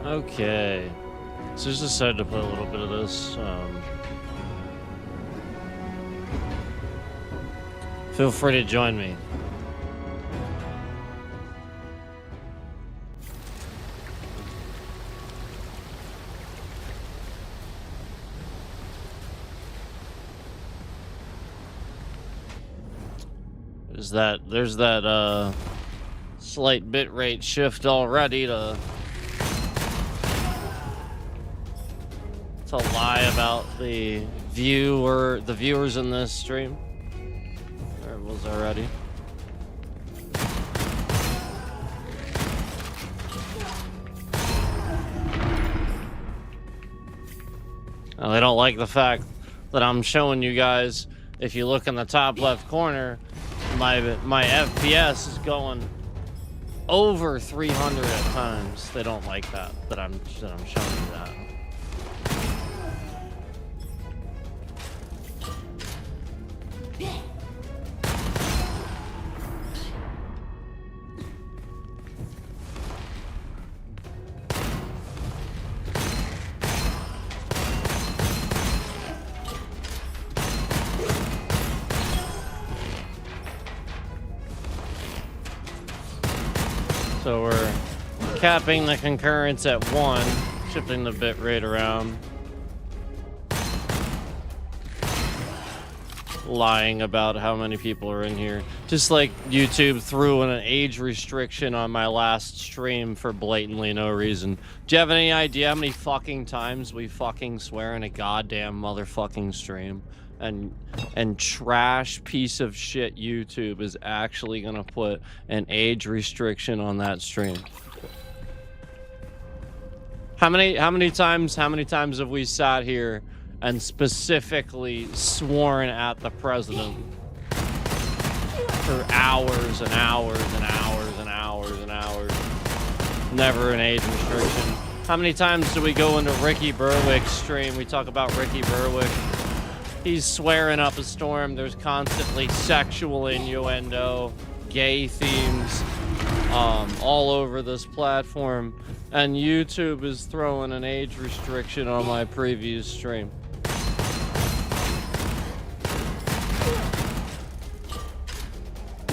Okay. So just decided to play a little bit of this. Feel free to join me. There's that slight bitrate shift already to lie about the viewers in this stream. There it was already. Now, they don't like the fact that I'm showing you guys. If you look in the top left corner, my FPS is going over 300 at times. They don't like that I'm showing you that. So we're capping the concurrence at 1, shifting the bitrate around. Lying about how many people are in here. Just like YouTube threw in an age restriction on my last stream for blatantly no reason. Do you have any idea how many fucking times we fucking swear in a goddamn motherfucking stream? And trash piece of shit YouTube is actually gonna put an age restriction on that stream. How many times have we sat here and specifically sworn at the president for hours and hours and hours and hours and hours? Never an age restriction. How many times do we go into Ricky Berwick's stream? We talk about Ricky Berwick. He's swearing up a storm. There's constantly sexual innuendo, gay themes, all over this platform. And YouTube is throwing an age restriction on my previous stream.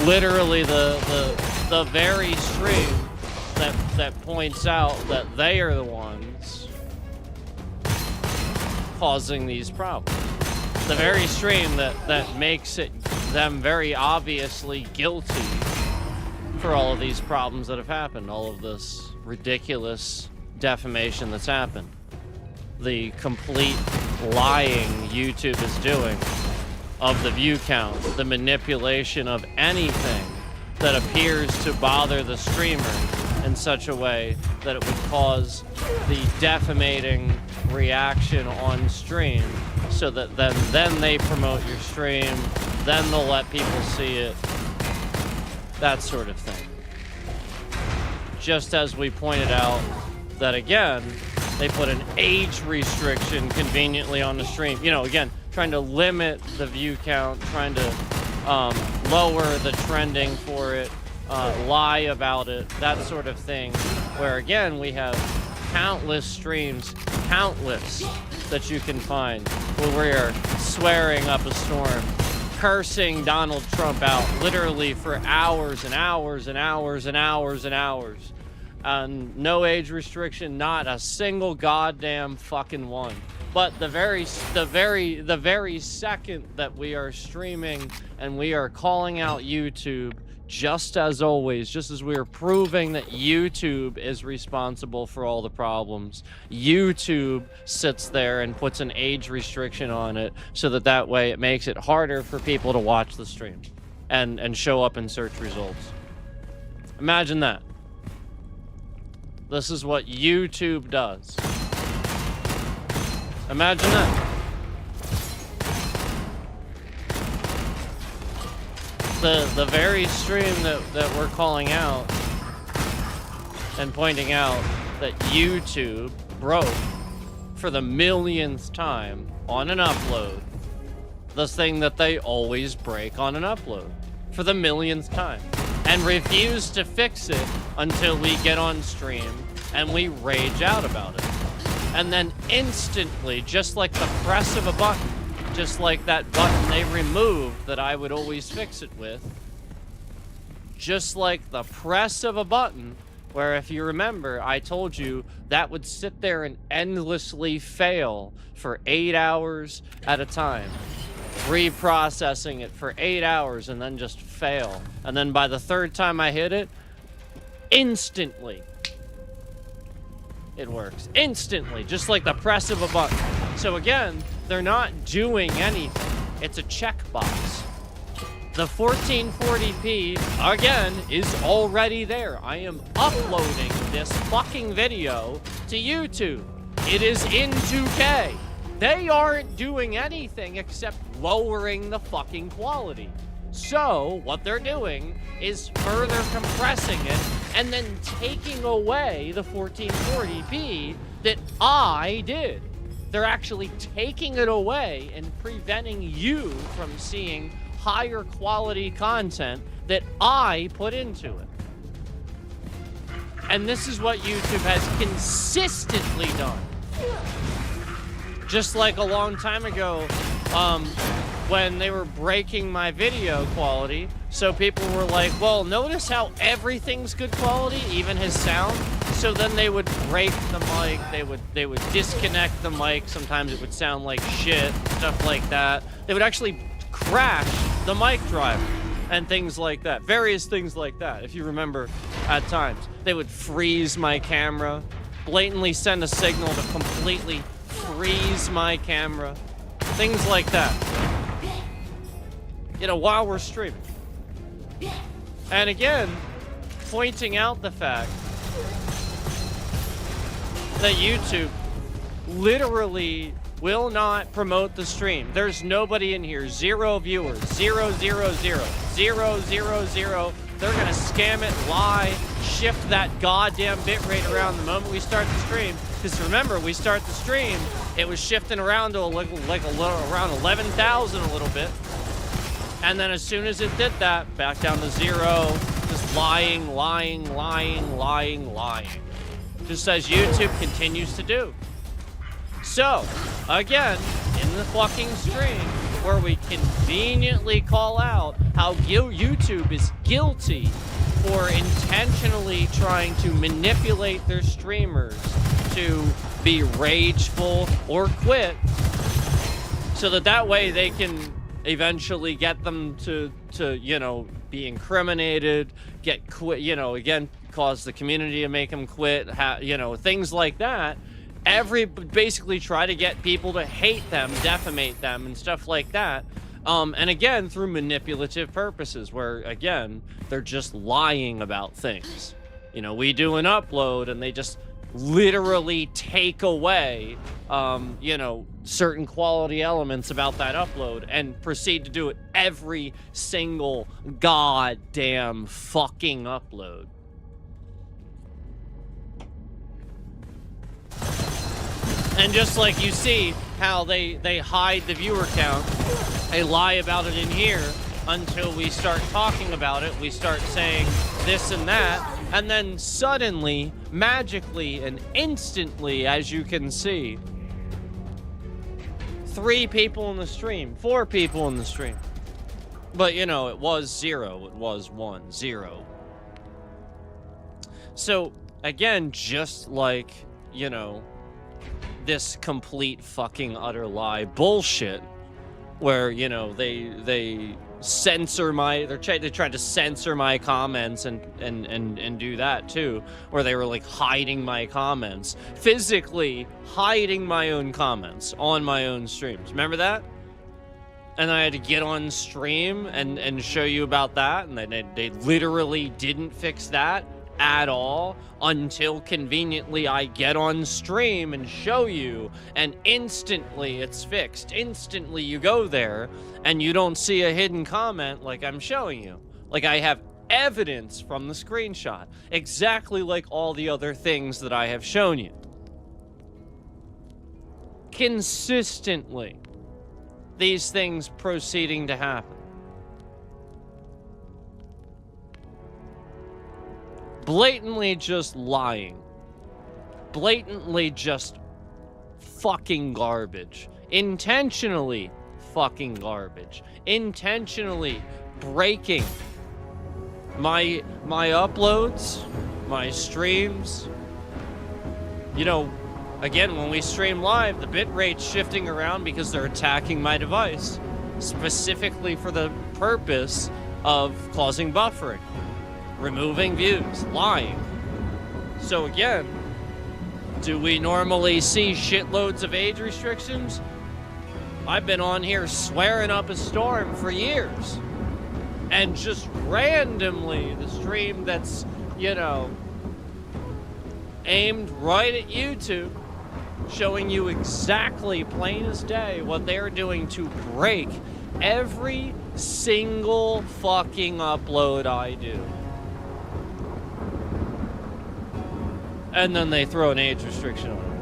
Literally the very stream that points out that they are the ones causing these problems. The very stream that makes them very obviously guilty for all of these problems that have happened, all of this ridiculous defamation that's happened. The complete lying YouTube is doing of the view count, the manipulation of anything that appears to bother the streamer in such a way that it would cause the defamating reaction on stream, so that then they promote your stream, then they'll let people see it, that sort of thing. Just as we pointed out that, again, they put an age restriction conveniently on the stream. You know, again, trying to limit the view count, trying to lower the trending for it, lie about it, that sort of thing. Where, again, we have countless streams, countless, that you can find where we are swearing up a storm, cursing Donald Trump out literally for hours and hours and hours and hours and hours. No age restriction, not a single goddamn fucking one. But the very second that we are streaming and we are calling out YouTube, just as always, just as we are proving that YouTube is responsible for all the problems, YouTube sits there and puts an age restriction on it so that way it makes it harder for people to watch the stream and show up in search results. Imagine that. This is what YouTube does. Imagine that. The very stream that we're calling out and pointing out that YouTube broke for the millionth time on an upload, the thing that they always break on an upload for the millionth time, and refuse to fix it until we get on stream and we rage out about it. And then instantly, just like the press of a button, just like that button they removed that I would always fix it with, just like the press of a button, where if you remember, I told you that would sit there and endlessly fail for 8 hours at a time. Reprocessing it for 8 hours and then just fail. And then by the third time I hit it, instantly, it works. Instantly, just like the press of a button. So again, they're not doing anything. It's a checkbox. The 1440p, again, is already there. I am uploading this fucking video to YouTube. It is in 2K. They aren't doing anything except lowering the fucking quality. So, what they're doing is further compressing it and then taking away the 1440p that I did. They're actually taking it away and preventing you from seeing higher quality content that I put into it. And this is what YouTube has consistently done. Just like a long time ago, when they were breaking my video quality, so people were like, well, notice how everything's good quality, even his sound? So then they would break the mic, they would disconnect the mic, sometimes it would sound like shit, stuff like that. They would actually crash the mic driver and things like that. Various things like that, if you remember at times. They would freeze my camera, blatantly send a signal to completely freeze my camera. Things like that. You know, while we're streaming. And again, pointing out the fact that YouTube literally will not promote the stream. There's nobody in here. 0 viewers. 0, 0, 0. 0, 0, 0. They're gonna scam it, lie, shift that goddamn bitrate around the moment we start the stream. Because remember, we start the stream, it was shifting around to around 11,000 a little bit. And then as soon as it did that, back down to 0, just lying. Just as YouTube continues to do. So, again, in the fucking stream, where we conveniently call out how YouTube is guilty for intentionally trying to manipulate their streamers to be rageful or quit, so that way they can eventually get them to you know, be incriminated, get quit, you know, again, cause the community to make them quit, you know, things like that. Basically try to get people to hate them, defamate them, and stuff like that. And again, through manipulative purposes, where, again, they're just lying about things. You know, we do an upload, and they just literally take away, you know, certain quality elements about that upload and proceed to do it every single goddamn fucking upload. And just like you see how they hide the viewer count, they lie about it in here until we start talking about it, we start saying this and that, and then suddenly, magically, and instantly, as you can see, 3 people in the stream, 4 people in the stream. But, you know, it was 0, it was 1, 0. So, again, just like, you know, this complete fucking utter lie bullshit where, you know, they censor they tried to censor my comments and do that too, where they were like hiding my comments, physically hiding my own comments on my own streams. Remember that? And I had to get on stream and show you about that, and they literally didn't fix that at all until conveniently I get on stream and show you, and instantly it's fixed. Instantly you go there and you don't see a hidden comment like I'm showing you. Like I have evidence from the screenshot, exactly like all the other things that I have shown you. Consistently, these things proceeding to happen. Blatantly just lying. blatantly just fucking garbage. Intentionally fucking garbage. Intentionally breaking my uploads, my streams. You know, again, when we stream live, the bitrate's shifting around because they're attacking my device, specifically for the purpose of causing buffering, removing views, lying. So again, do we normally see shitloads of age restrictions? I've been on here swearing up a storm for years. And just randomly, the stream that's, you know, aimed right at YouTube, showing you exactly plain as day what they're doing to break every single fucking upload I do. And then they throw an age restriction on it.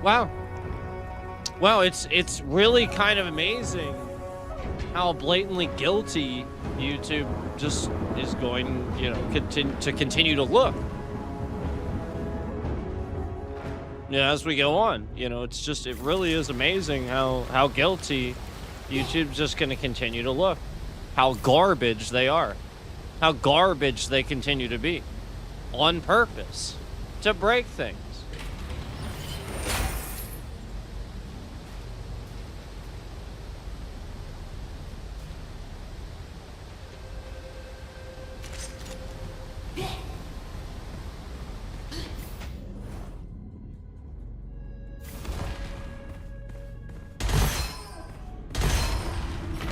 Wow. Wow, it's really kind of amazing how blatantly guilty YouTube just is going, you know, to continue to look. Yeah, as we go on, you know, it's just, it really is amazing how guilty YouTube's just going to continue to look. How garbage they are. How garbage they continue to be. On purpose. To break things.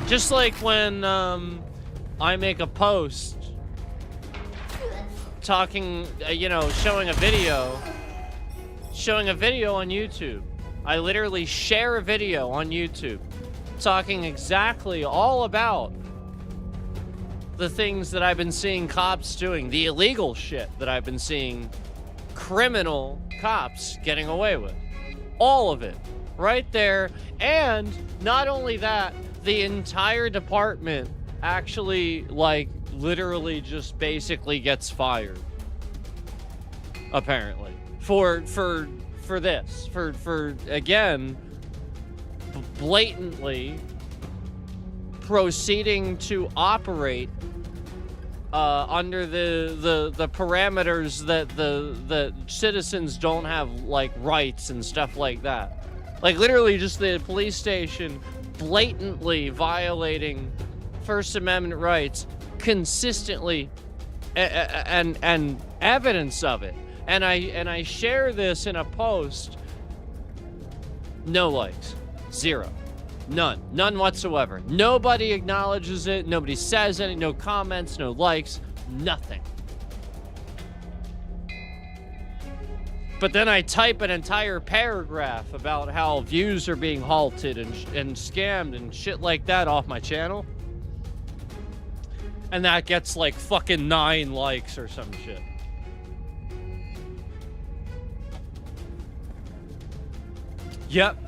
Just like when I make a post talking, you know, showing a video on YouTube. I literally share a video on YouTube talking exactly all about the things that I've been seeing cops doing, the illegal shit that I've been seeing criminal cops getting away with. All of it right there. And not only that, the entire department actually, like, literally just basically gets fired. Apparently. For this. For again, blatantly proceeding to operate under the parameters that the citizens don't have, like, rights and stuff like that. Like, literally just the police station blatantly violating First Amendment rights consistently, and evidence of it. And I share this in a post. No likes. Zero. None whatsoever. Nobody acknowledges it. Nobody says any. No comments. No likes. Nothing. But then I type an entire paragraph about how views are being halted and scammed and shit like that off my channel. And that gets like fucking 9 likes or some shit. Yep.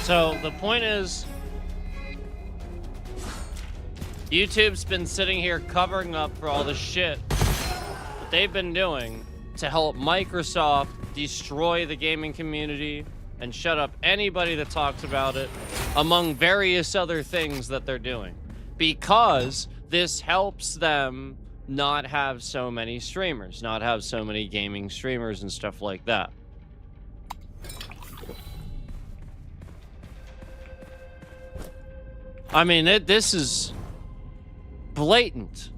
So the point is, YouTube's been sitting here covering up for all the shit that they've been doing to help Microsoft destroy the gaming community and shut up anybody that talks about it, among various other things that they're doing. Because this helps them not have so many streamers, not have so many gaming streamers and stuff like that. I mean, this is blatant.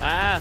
Ah.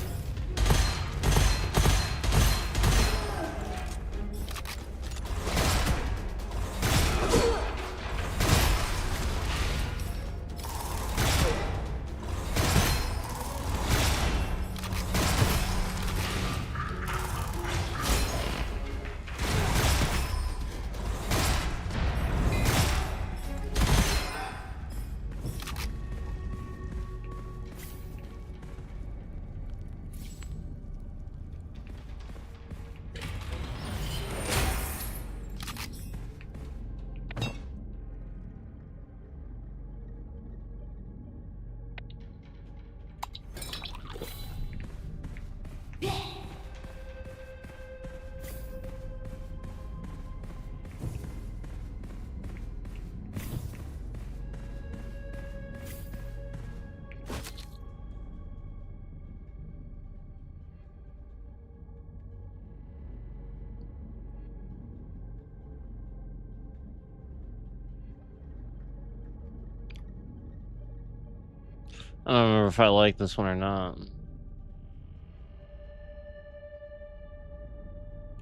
I don't remember if I like this one or not.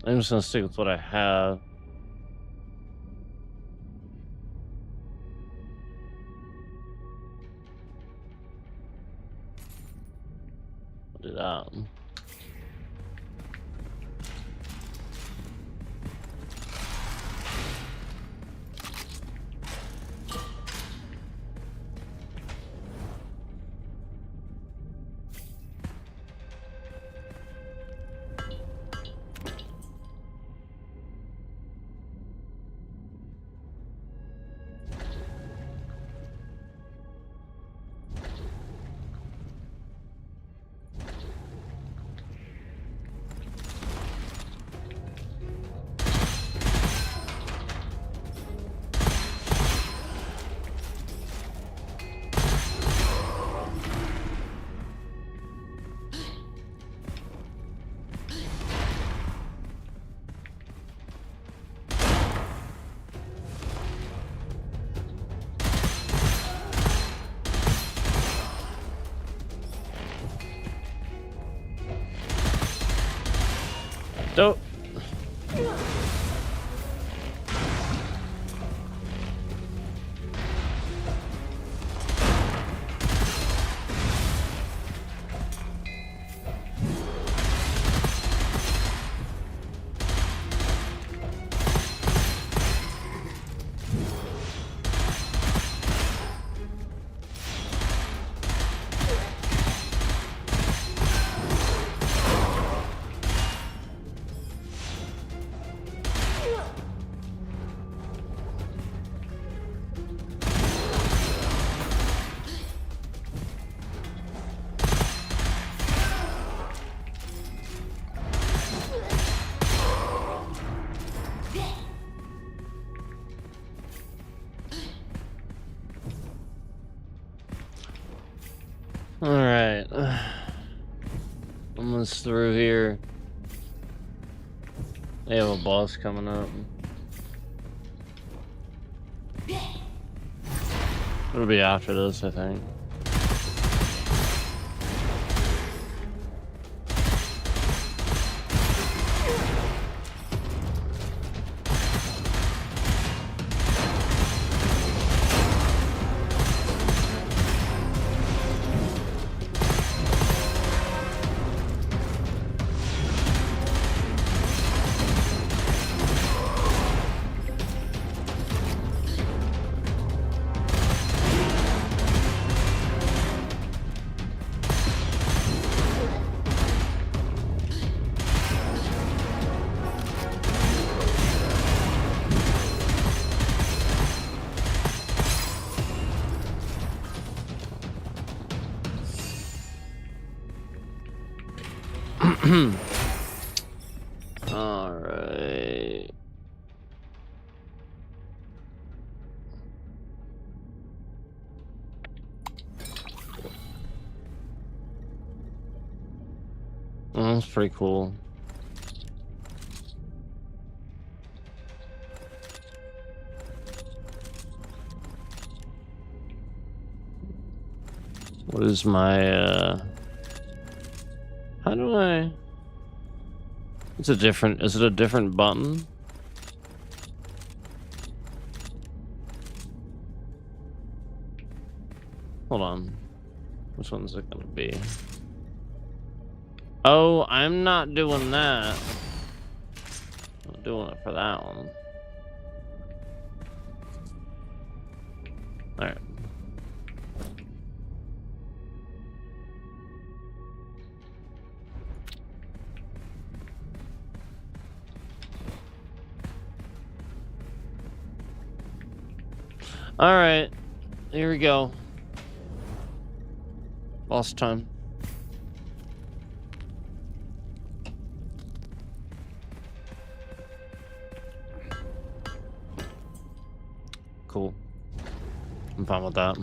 I'm just gonna stick with what I have. do that. Don't. Alright. Almost through here. They have a boss coming up. It'll be after this, I think. Alright. Oh, that's pretty cool. What is my, how do I... It's a different, is it a different button? Hold on. Which one's it gonna be? Oh, I'm not doing that. I'm doing it for that one. Alright. Alright, here we go. Boss time. Cool. I'm fine with that.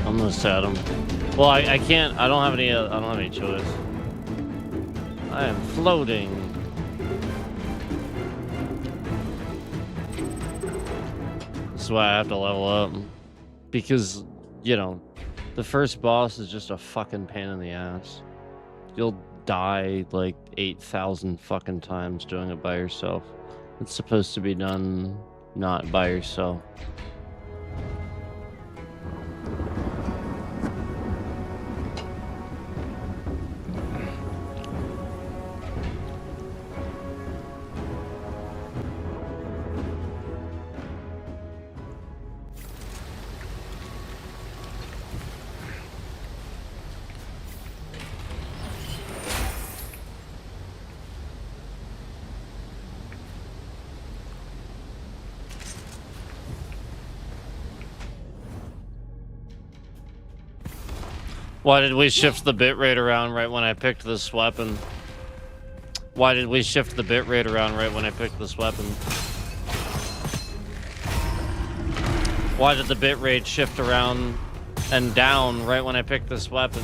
Almost had him. Well, I can't. I don't have any choice. I am floating. That's why I have to level up. Because, you know, the first boss is just a fucking pain in the ass. You'll die like 8,000 fucking times doing it by yourself. It's supposed to be done not by yourself. Why did we shift the bitrate around right when I picked this weapon? Why did we shift the bitrate around right when I picked this weapon? Why did the bitrate shift around and down right when I picked this weapon?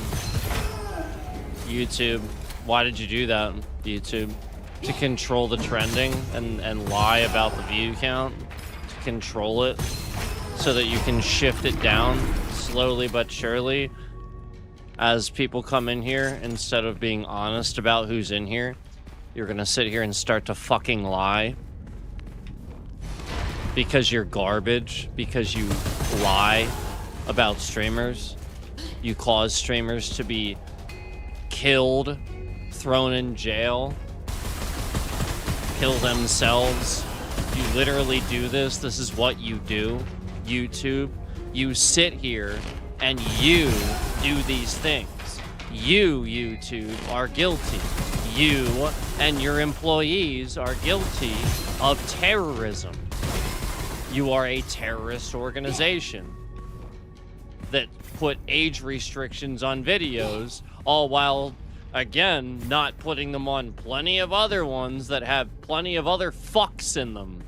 YouTube. Why did you do that, YouTube? To control the trending and lie about the view count? To control it so that you can shift it down slowly but surely? As people come in here, instead of being honest about who's in here, you're gonna sit here and start to fucking lie. Because you're garbage. Because you lie about streamers. You cause streamers to be killed, thrown in jail, kill themselves. You literally do this. This is what you do, YouTube. You sit here and you do these things. You, YouTube, are guilty. You and your employees are guilty of terrorism. You are a terrorist organization that put age restrictions on videos, all while, again, not putting them on plenty of other ones that have plenty of other fucks in them.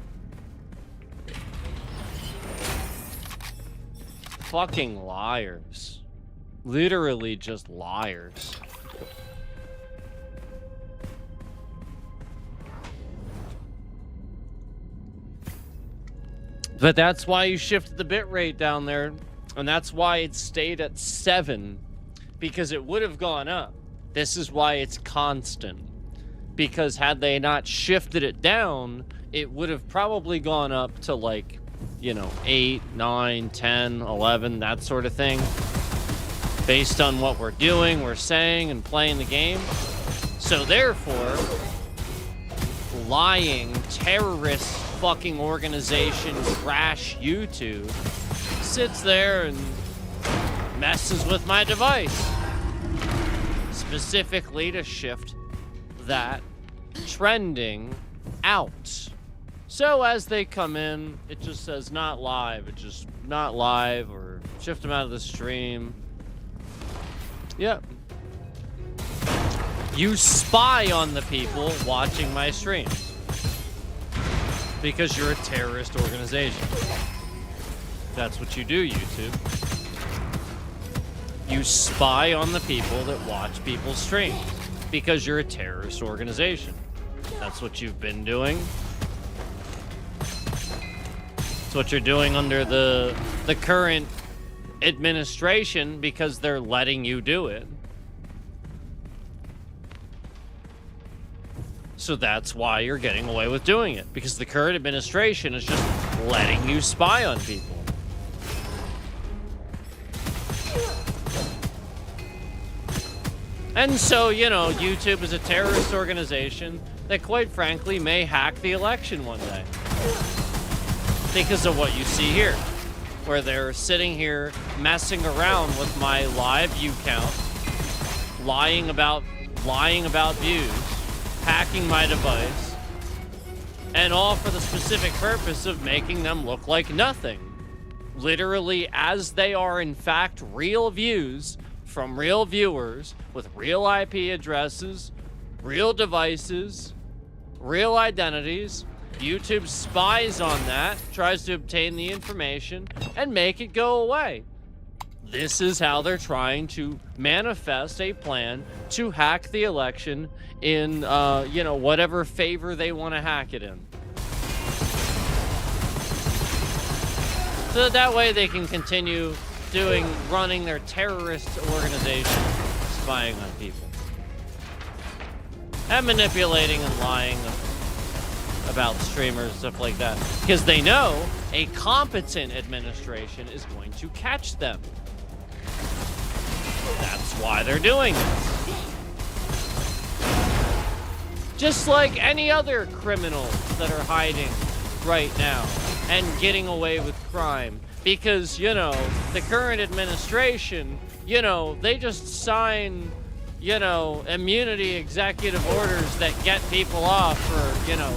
Fucking liars. Literally just liars. But that's why you shifted the bitrate down there. And that's why it stayed at 7. Because it would have gone up. This is why it's constant. Because had they not shifted it down, it would have probably gone up to like, you know, 8, 9, 10, 11, that sort of thing. Based on what we're doing, we're saying, and playing the game. So therefore, lying, terrorist fucking organization, crash YouTube, sits there and messes with my device. Specifically to shift that trending out. So as they come in, it just says not live. It just not live, or shift them out of the stream. Yep. You spy on the people watching my streams. Because you're a terrorist organization. That's what you do, YouTube. You spy on the people that watch people's streams. Because you're a terrorist organization. That's what you've been doing. It's what you're doing under the current administration, because they're letting you do it. So that's why you're getting away with doing it, because the current administration is just letting you spy on people. And so, you know, YouTube is a terrorist organization that, quite frankly, may hack the election one day. Because of what you see here, where they're sitting here messing around with my live view count, lying about views, hacking my device, and all for the specific purpose of making them look like nothing. Literally, as they are in fact real views from real viewers with real IP addresses, real devices, real identities. YouTube spies on that, tries to obtain the information, and make it go away. This is how they're trying to manifest a plan to hack the election in, you know, whatever favor they want to hack it in. So that way they can continue running their terrorist organization, spying on people. And manipulating and lying about streamers, stuff like that. Because they know a competent administration is going to catch them. That's why they're doing this. Just like any other criminals that are hiding right now and getting away with crime. Because, you know, the current administration, you know, they just sign, you know, immunity executive orders that get people off for, you know,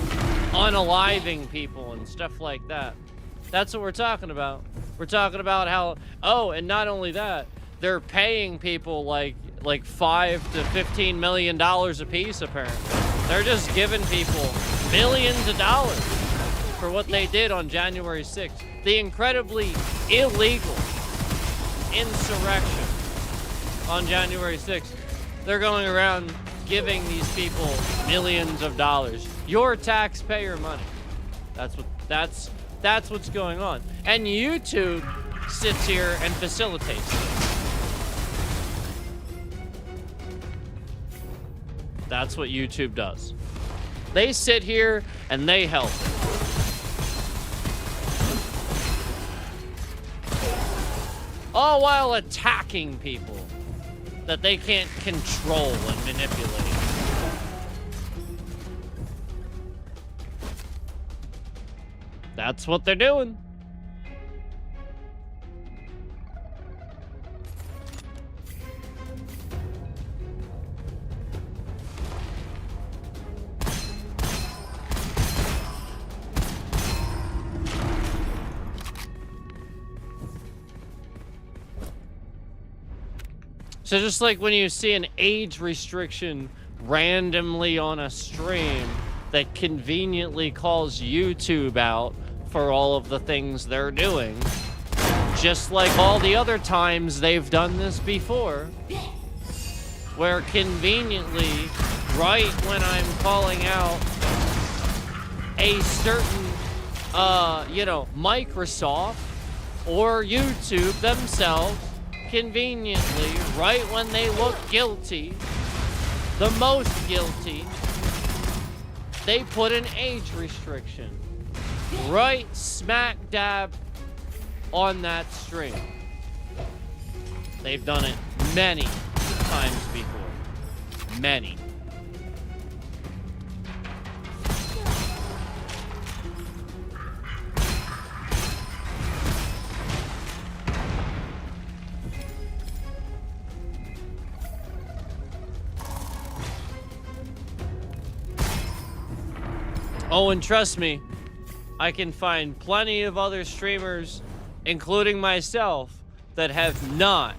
unaliving people and stuff like that. That's what we're talking about. We're talking about how, oh, and not only that, they're paying people like $5 to $15 million a piece, apparently. They're just giving people millions of dollars for what they did on January 6th. The incredibly illegal insurrection on January 6th. They're going around giving these people millions of dollars. Your taxpayer money. That's what's going on. And YouTube sits here and facilitates it. That's what YouTube does. They sit here and they help. All while attacking people that they can't control and manipulate. That's what they're doing. So just like when you see an age restriction randomly on a stream that conveniently calls YouTube out for all of the things they're doing, just like all the other times they've done this before, where conveniently, right when I'm calling out a certain, you know, Microsoft or YouTube themselves, conveniently, right when they look guilty, the most guilty, they put an age restriction right smack dab on that stream. They've done it many times before. Many. Oh, and trust me, I can find plenty of other streamers, including myself, that have not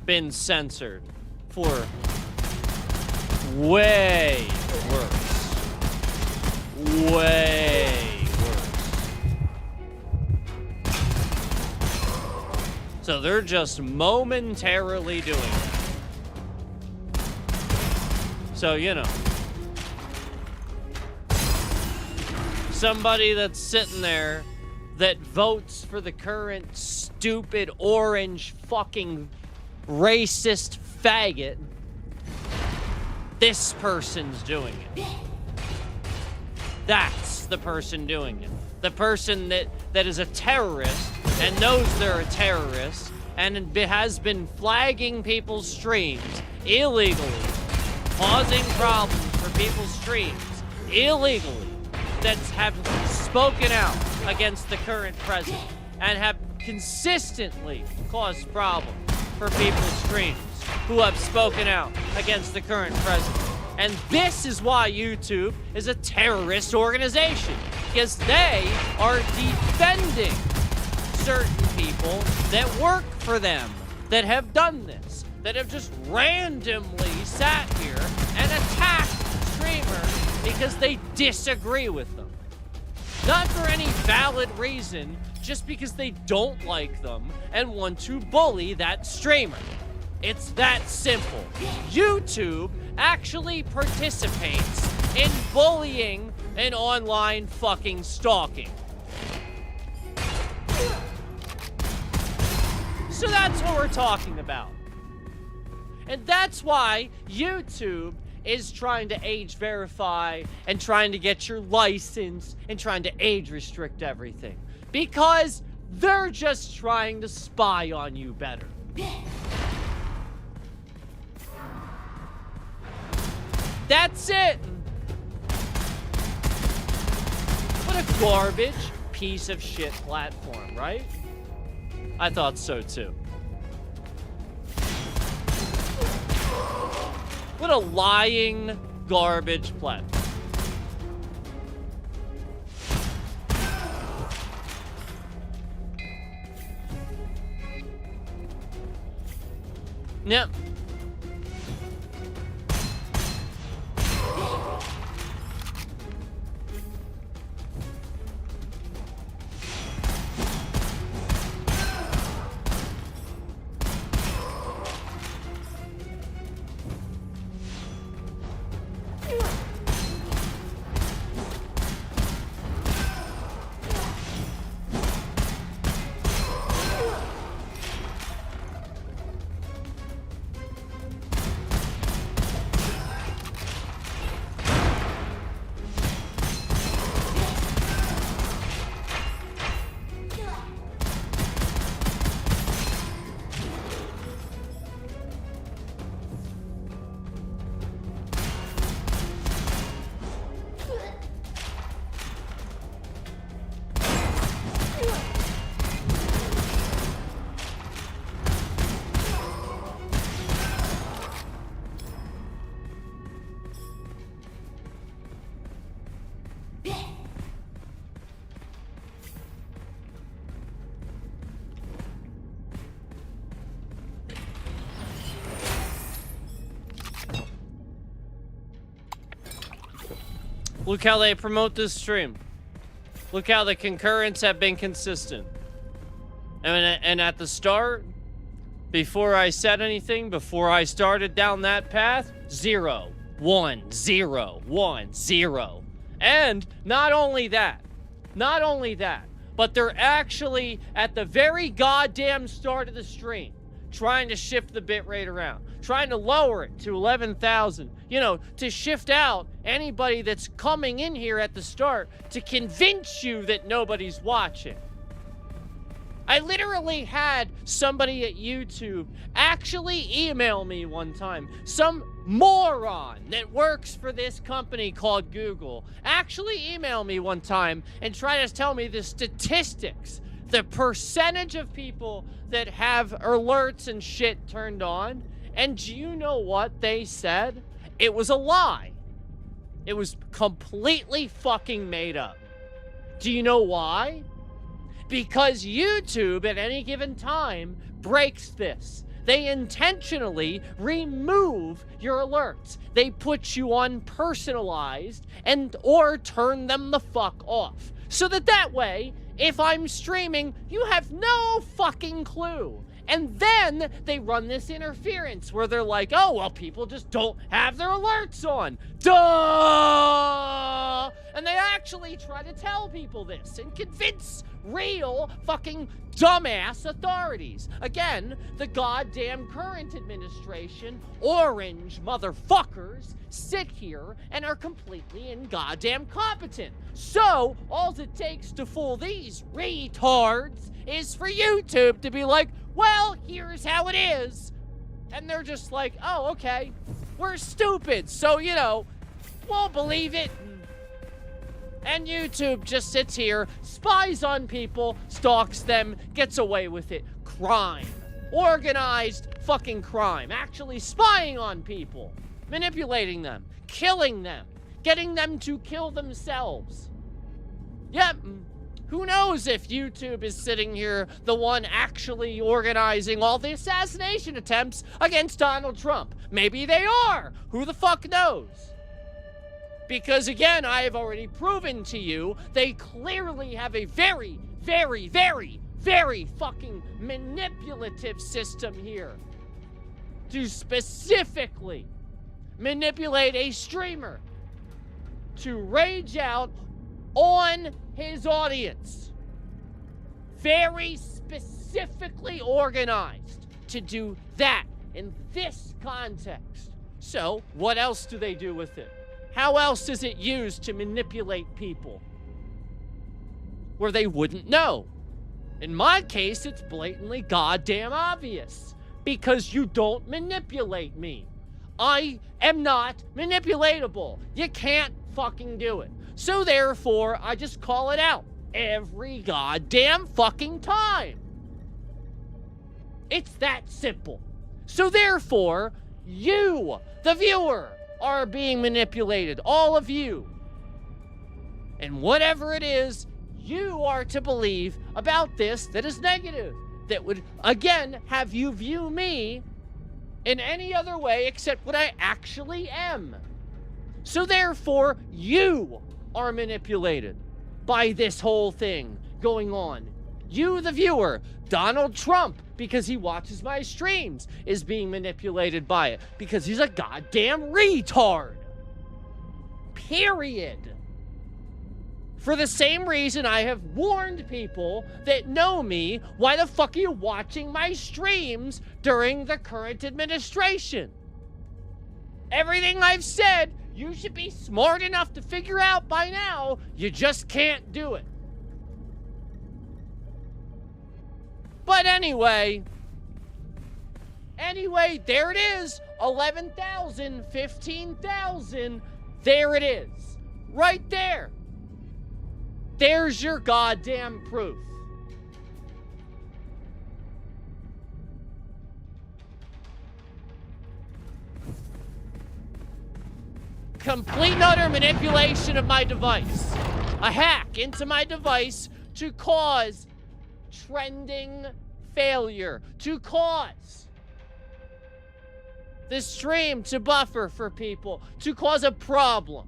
been censored for way worse. Way worse. So they're just momentarily doing it. So, you know. Somebody that's sitting there that votes for the current stupid orange fucking racist faggot, this person's doing it. That's the person doing it. The person that is a terrorist and knows they're a terrorist and has been flagging people's streams illegally, causing problems for people's streams illegally, that have spoken out against the current president and have consistently caused problems for people's streams who have spoken out against the current president. And this is why YouTube is a terrorist organization, because they are defending certain people that work for them, that have done this, that have just randomly sat here and attacked streamers because they disagree with them. Not for any valid reason, just because they don't like them and want to bully that streamer. It's that simple. YouTube actually participates in bullying and online fucking stalking. So that's what we're talking about. And that's why YouTube is trying to age verify and trying to get your license and trying to age restrict everything. Because they're just trying to spy on you better. That's it. What a garbage piece of shit platform, right? I thought so too. What a lying garbage platform. Yep. Look how they promote this stream. Look how the concurrents have been consistent. And at the start, before I said anything, before I started down that path, 0, 1, 0, 1, 0. And not only that, but they're actually at the very goddamn start of the stream trying to shift the bitrate around, trying to lower it to 11,000, you know, to shift out anybody that's coming in here at the start to convince you that nobody's watching. I literally had somebody at YouTube actually email me one time, some moron that works for this company called Google, actually email me one time and try to tell me the statistics, the percentage of people that have alerts and shit turned on. And do you know what they said? It was a lie. It was completely fucking made up. Do you know why? Because YouTube at any given time breaks this. They intentionally remove your alerts. They put you on personalized or turn them the fuck off. So that way, if I'm streaming, you have no fucking clue. And then they run this interference where they're like, oh, well, people just don't have their alerts on. Duh! And they actually try to tell people this and convince real fucking dumbass authorities. Again, the goddamn current administration, orange motherfuckers, sit here and are completely and goddamn competent. So, all it takes to fool these retards is for YouTube to be like, well, here's how it is. And they're just like, oh, okay, we're stupid, so, you know, we'll believe it. And YouTube just sits here, spies on people, stalks them, gets away with it. Crime. Organized fucking crime. Actually spying on people. Manipulating them. Killing them. Getting them to kill themselves. Yep. Who knows if YouTube is sitting here, the one actually organizing all the assassination attempts against Donald Trump. Maybe they are. Who the fuck knows? Because again, I have already proven to you, they clearly have a very, very, very, very fucking manipulative system here to specifically manipulate a streamer to rage out on his audience. Very specifically organized to do that in this context. So, what else do they do with it? How else is it used to manipulate people where they wouldn't know? In my case, it's blatantly goddamn obvious because you don't manipulate me. I am not manipulatable. You can't fucking do it. So therefore, I just call it out every goddamn fucking time. It's that simple. So therefore, you, the viewer, are being manipulated. All of you. And whatever it is, you are to believe about this that is negative. That would, again, have you view me in any other way except what I actually am. So therefore, you are manipulated by this whole thing going on. You, the viewer, Donald Trump, because he watches my streams, is being manipulated by it because he's a goddamn retard. Period. For the same reason I have warned people that know me, why the fuck are you watching my streams during the current administration? Everything I've said, you should be smart enough to figure out by now. You just can't do it. But anyway, there it is. 11,000, 15,000. There it is. Right there. There's your goddamn proof. Complete and utter manipulation of my device. A hack into my device to cause trending failure, to cause the stream to buffer for people, to cause a problem.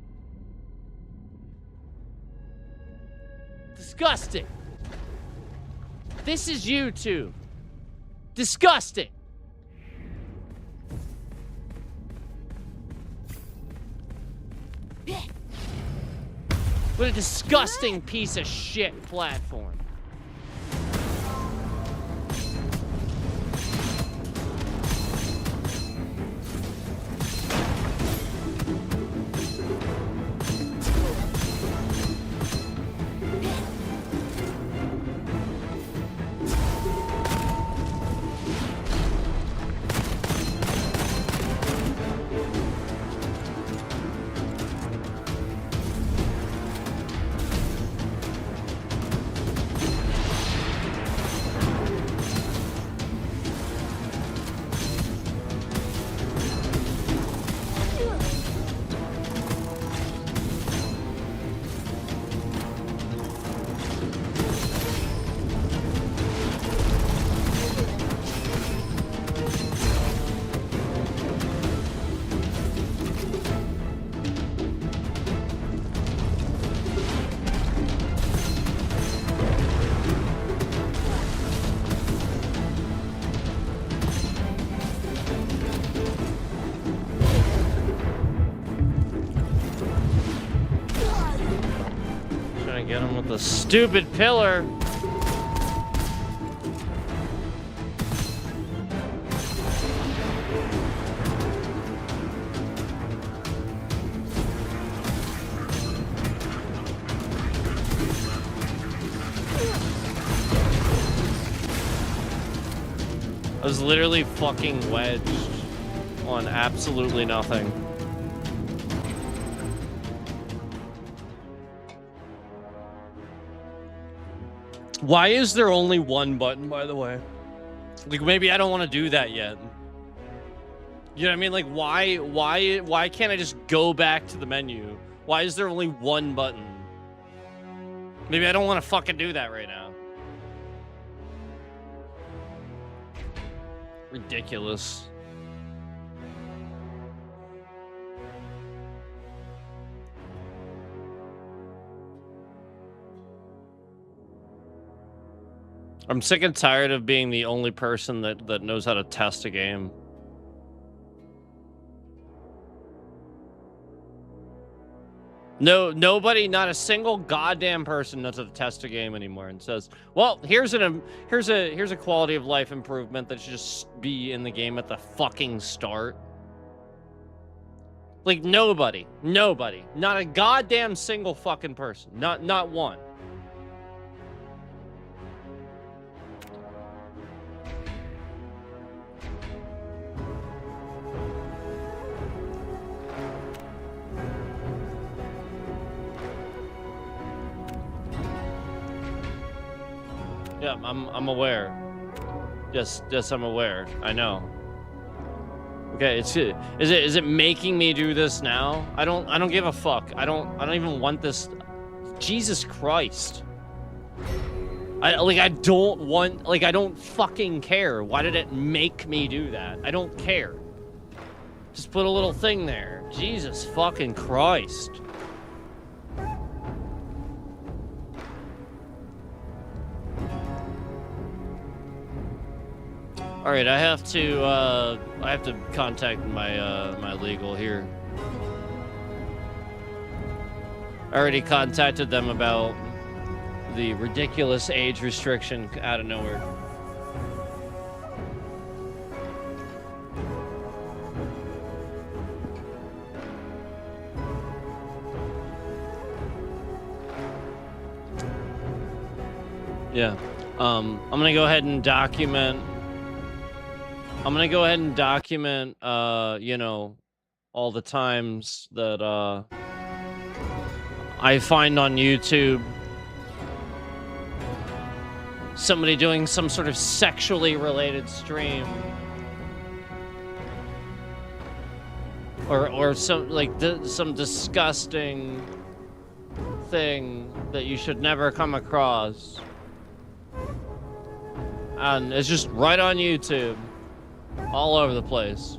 Disgusting. This is YouTube. Disgusting. What a disgusting piece of shit platform. Get him with the stupid pillar. I was literally fucking wedged on absolutely nothing. Why is there only one button, by the way? Like, maybe I don't want to do that yet. You know what I mean? Like, why can't I just go back to the menu? Why is there only one button? Maybe I don't want to fucking do that right now. Ridiculous. I'm sick and tired of being the only person that knows how to test a game. No, nobody, not a single goddamn person knows how to test a game anymore and says, "Well, here's a quality of life improvement that should just be in the game at the fucking start." Like nobody, not a goddamn single fucking person, not one. Yeah, I'm aware. Yes, I'm aware. I know. Okay, is it making me do this now? I don't give a fuck. I don't even want this. Jesus Christ. I don't fucking care. Why did it make me do that? I don't care. Just put a little thing there. Jesus fucking Christ. All right, I have to contact my my legal here. I already contacted them about the ridiculous age restriction out of nowhere. Yeah. I'm gonna go ahead and document. You know, all the times that I find on YouTube somebody doing some sort of sexually related stream, or some some disgusting thing that you should never come across, and it's just right on YouTube. All over the place.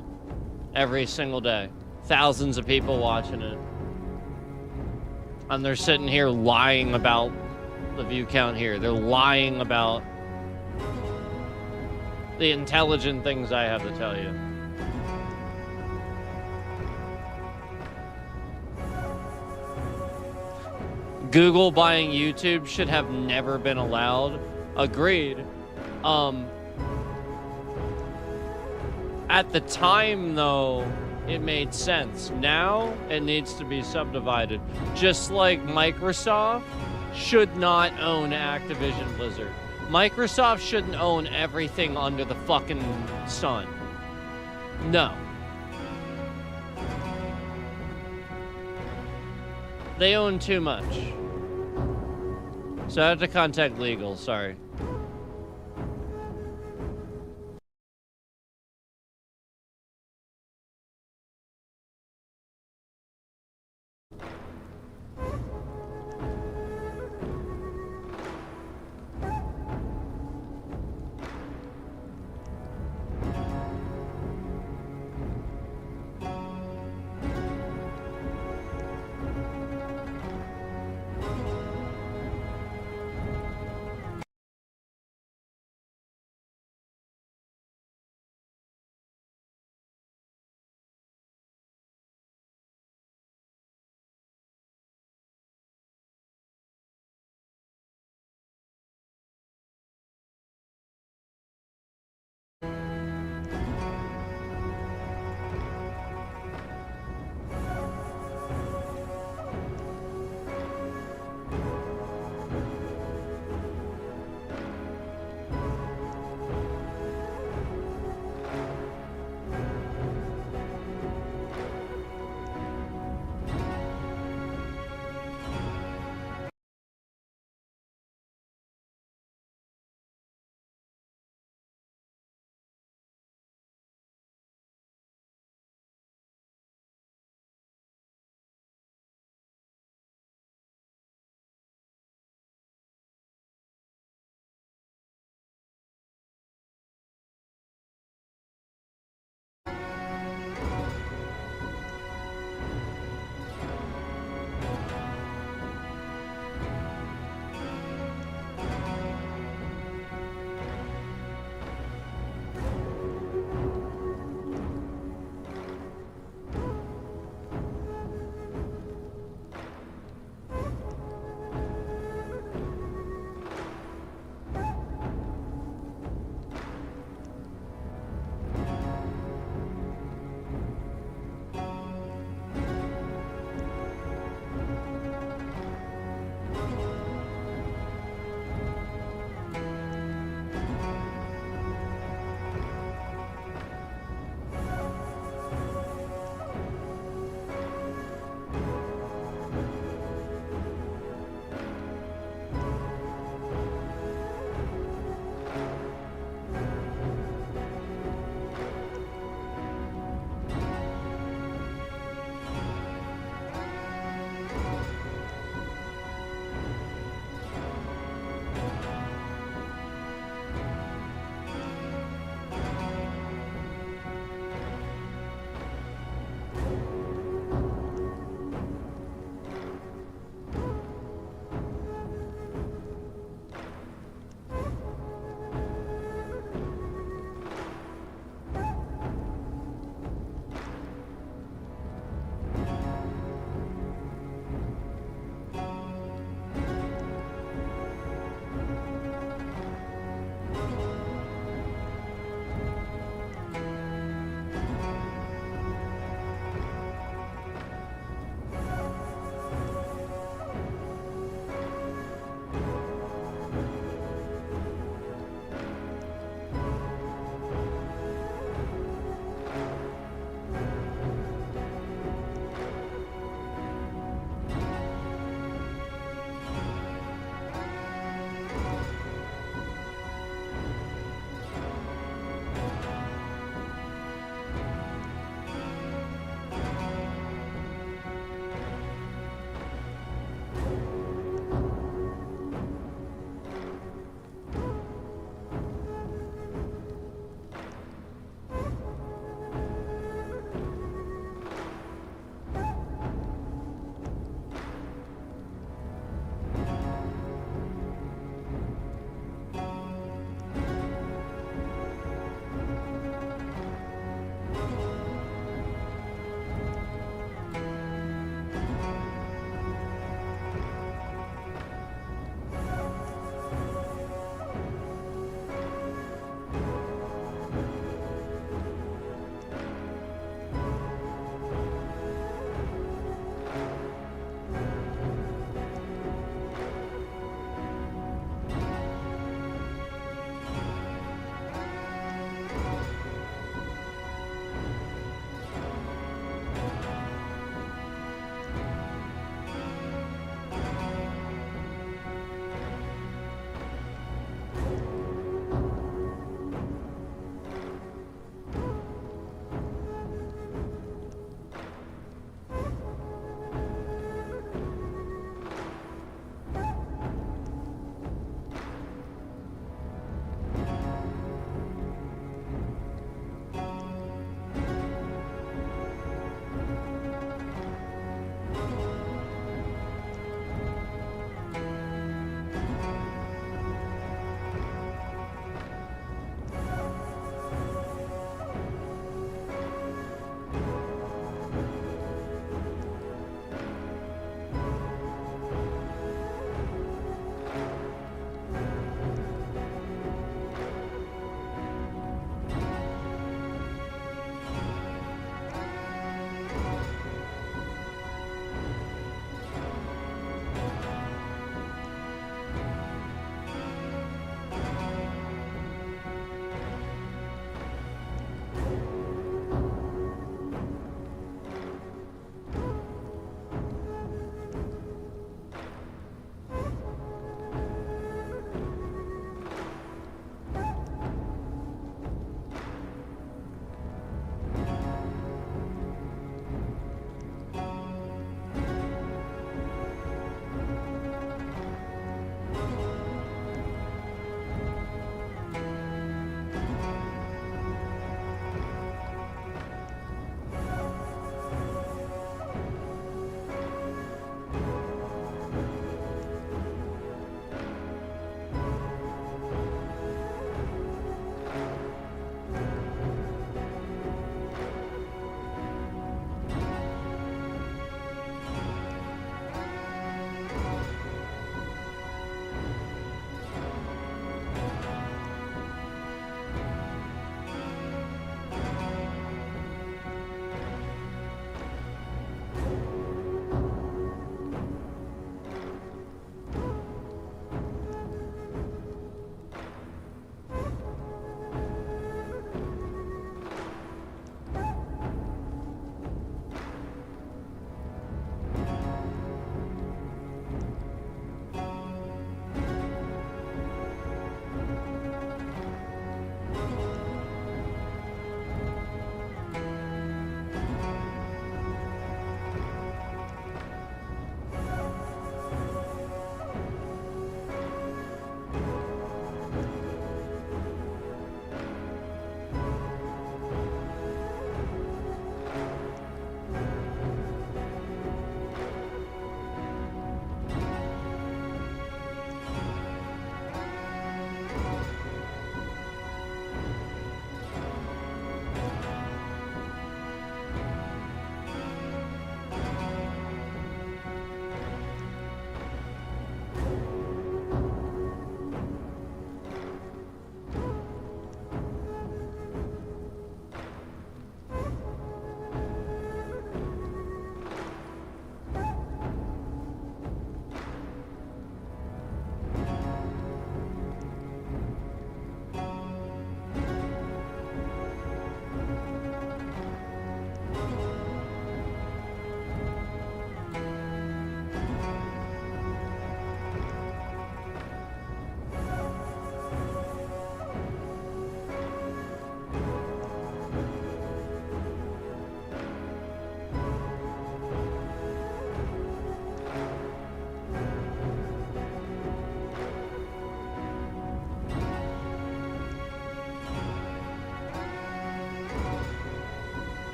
Every single day. Thousands of people watching it. And they're sitting here lying about the view count here. They're lying about the intelligent things I have to tell you. Google buying YouTube should have never been allowed. Agreed. At the time, though, it made sense. Now, it needs to be subdivided. Just like Microsoft should not own Activision Blizzard. Microsoft shouldn't own everything under the fucking sun. No. They own too much. So I have to contact legal, sorry.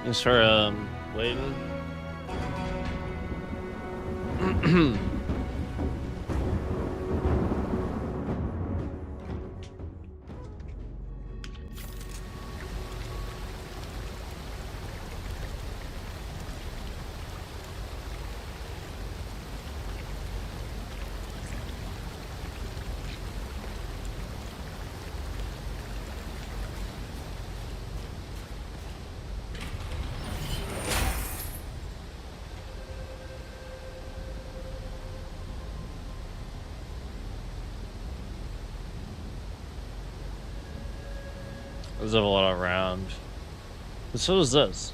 Thanks for waiting. There's a lot around. But so is this.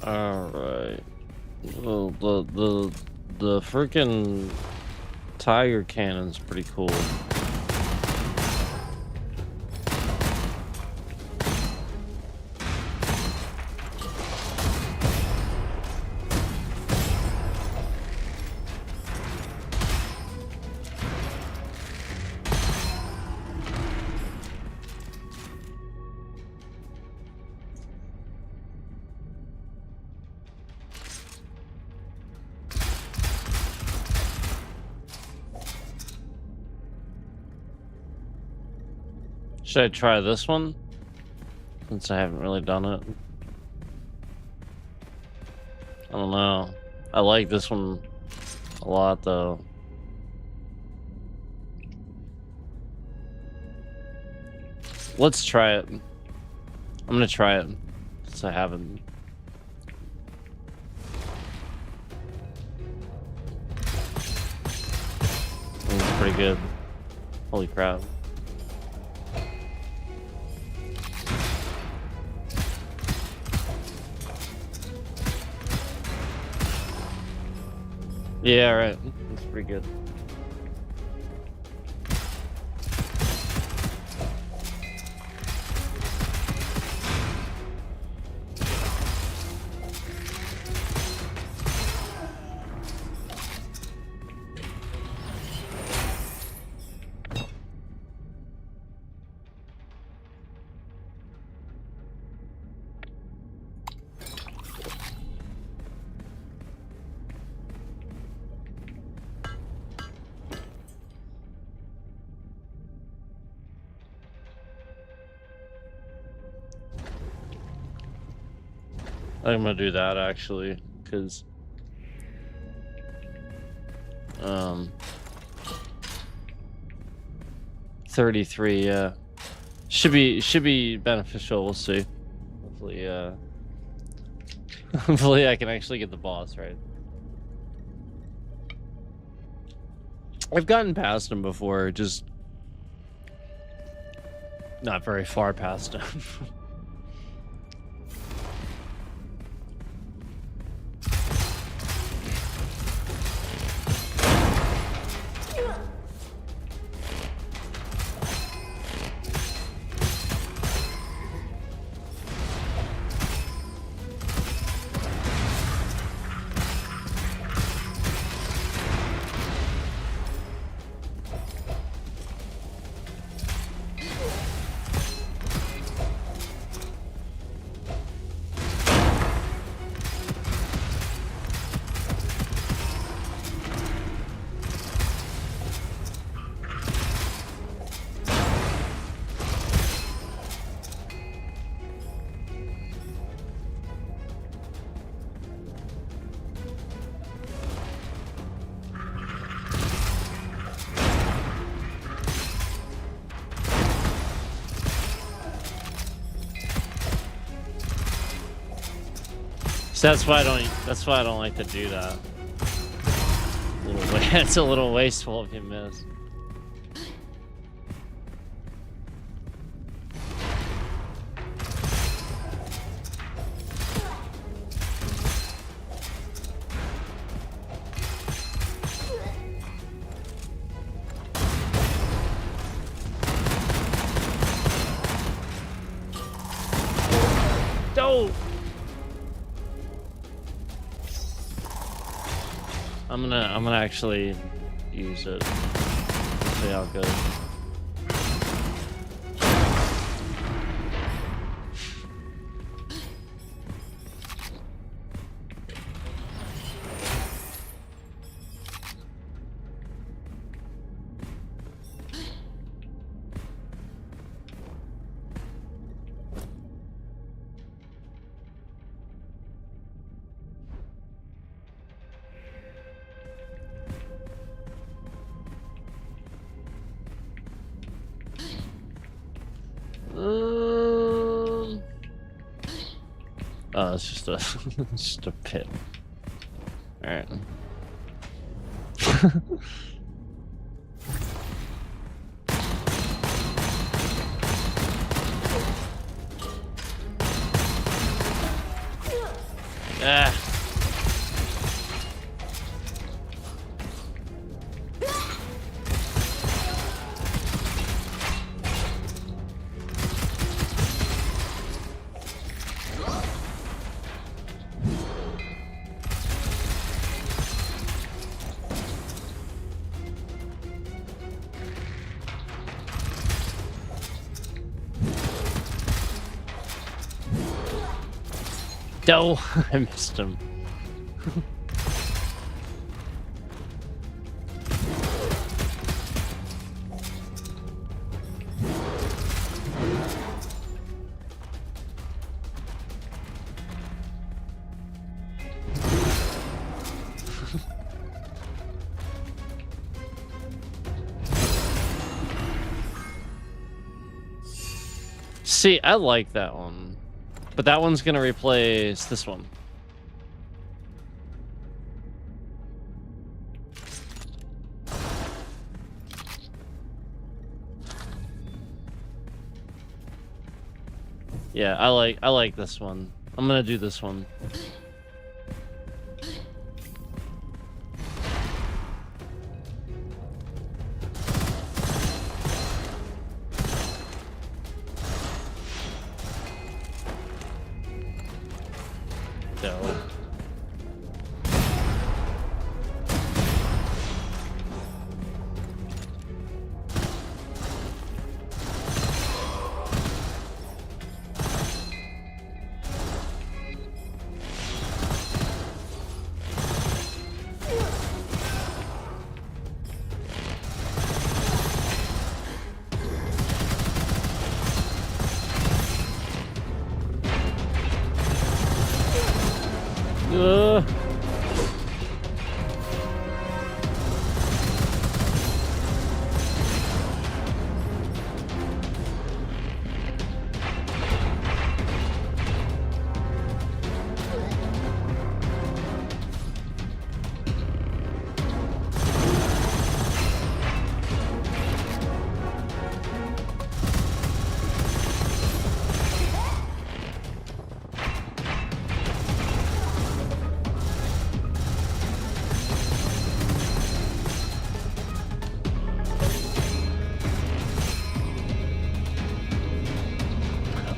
Alright. Well, the freaking tiger cannon's pretty cool. Should I try this one? Since I haven't really done it. I don't know. I like this one a lot though. Let's try it. I'm gonna try it since I haven't. It's pretty good. Holy crap. Yeah, right. That's pretty good. I'm gonna do that actually, because 33, yeah, should be beneficial. We'll see. Hopefully, hopefully I can actually get the boss right. I've gotten past him before, just not very far past him. So that's why I don't like to do that. It's a little wasteful if you miss. Dope. I'm gonna actually use it. See how it goes. Oh, it's just a it's just a pit. All right. Ah. No, I missed him. See, I like that one. But that one's gonna replace this one. Yeah, I like this one. I'm gonna do this one.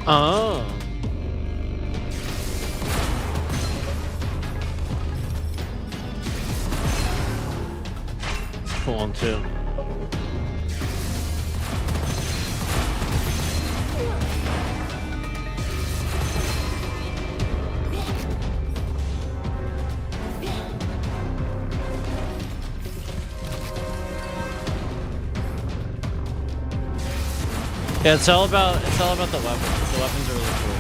Oh. Cool one too. Yeah, it's all about the weapons. The weapons are really cool.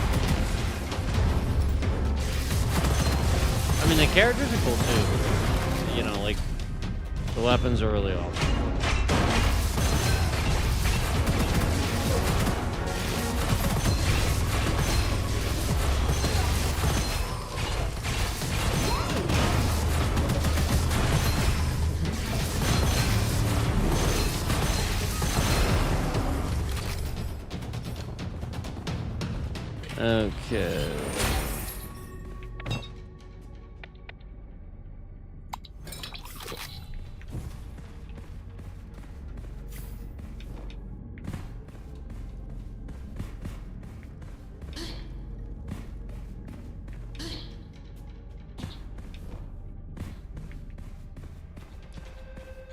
I mean, the characters are cool too. You know, like the weapons are really awesome. Okay.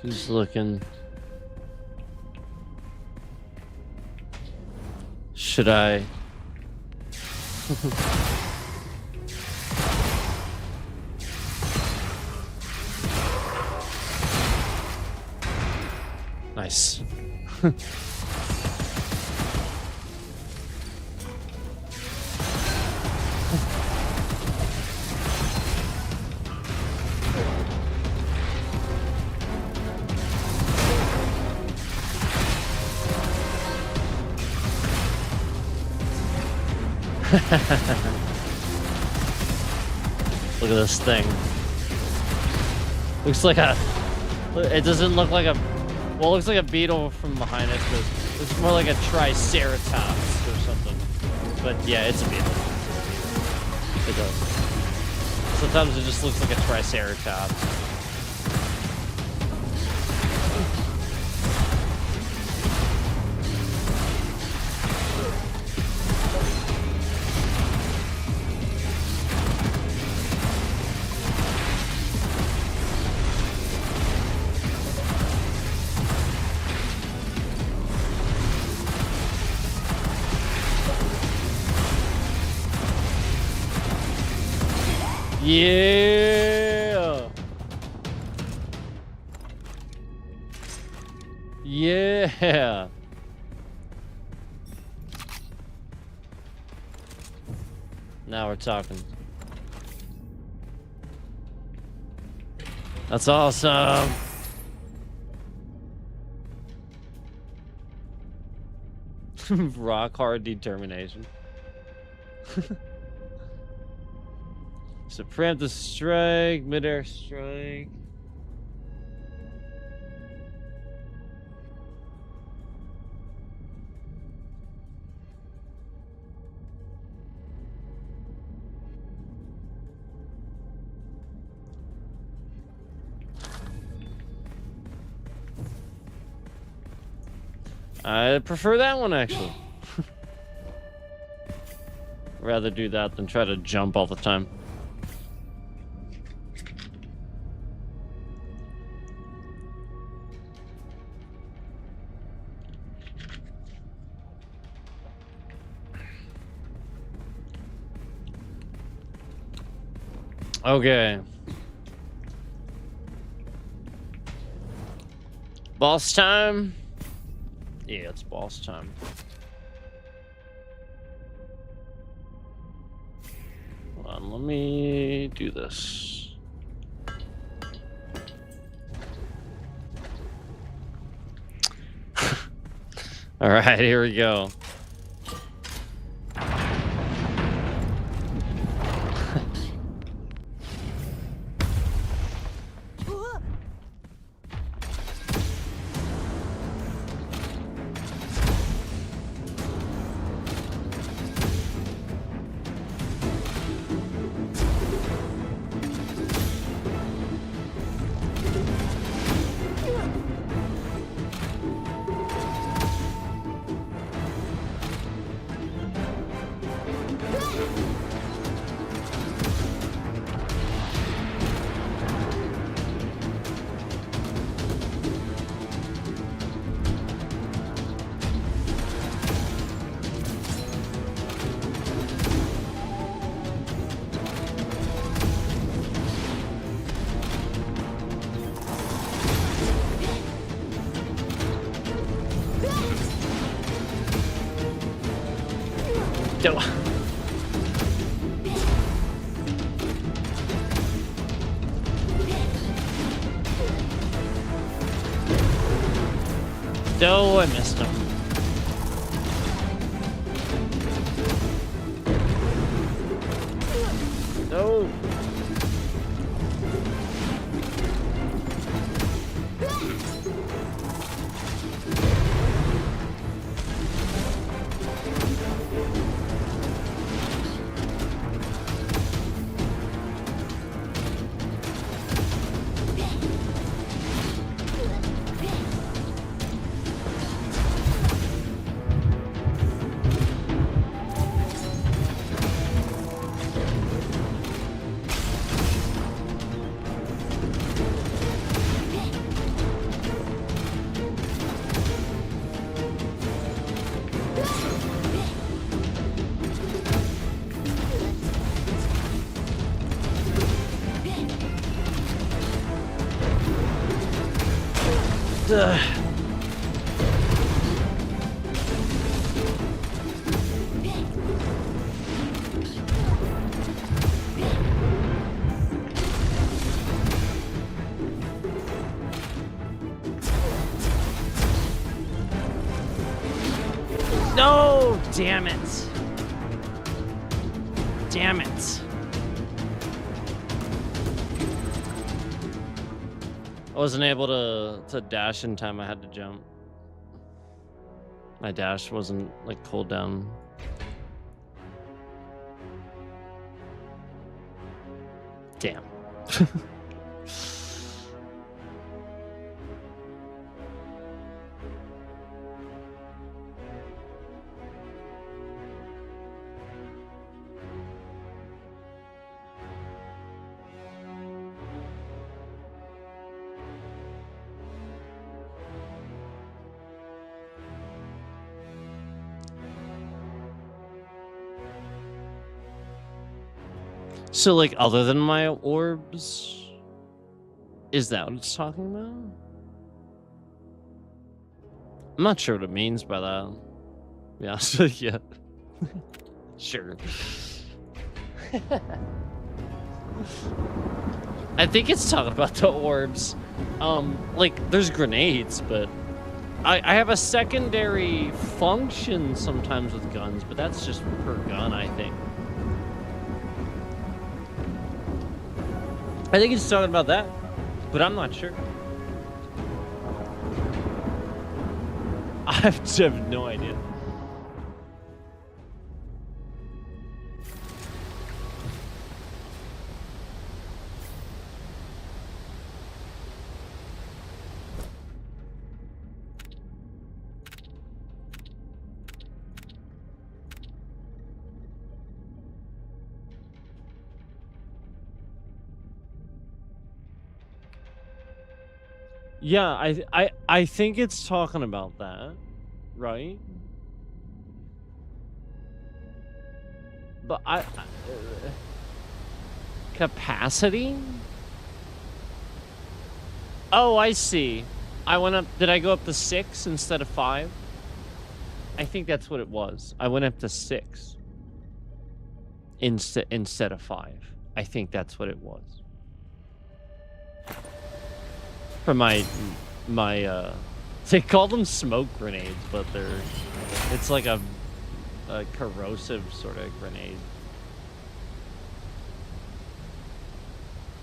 Who's looking? Should I? Nice. Look at this thing. Looks like a... It doesn't look like a... Well, it looks like a beetle from behind it, but it looks more like a triceratops or something. But yeah, it's a beetle. It does. Sometimes it just looks like a triceratops. Yeah. Yeah. Now we're talking. That's awesome. Rock hard determination. So preemptive strike, midair strike. I prefer that one actually. Rather do that than try to jump all the time. Okay. Boss time? Yeah, it's boss time. Hold on, let me do this. All right, here we go. Don't. No, I missed him. No. No! Damn it. Damn it. I wasn't able to dash in time. I had to jump. My dash wasn't like pulled down. Damn. So, like, other than my orbs, is that what it's talking about? I'm not sure what it means by that. Yeah, so yeah. Sure. I think it's talking about the orbs. Like, there's grenades, but I have a secondary function sometimes with guns, but that's just per gun, I think. I think it's talking about that, but I'm not sure. I have no idea. Yeah, I think it's talking about that, right? But capacity? Oh, I see. I went up. Did I go up to 6 instead of 5? I think that's what it was. I went up to 6 instead of 5. I think that's what it was. For my they call them smoke grenades, but it's like a corrosive sort of grenade.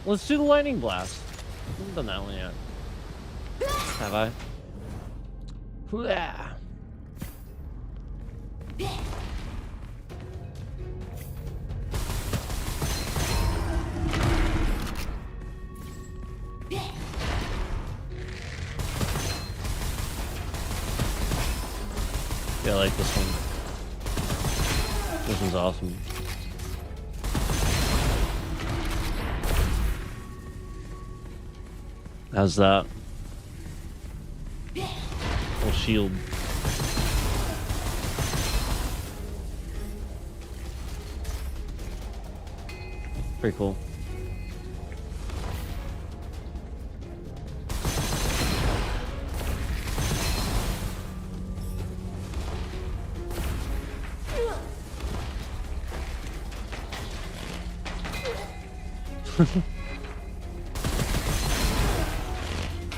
Let's do the lightning blast. I haven't done that one yet. Have I? Yeah. Yeah, I like this one. This one's awesome. How's that? Little shield. Pretty cool.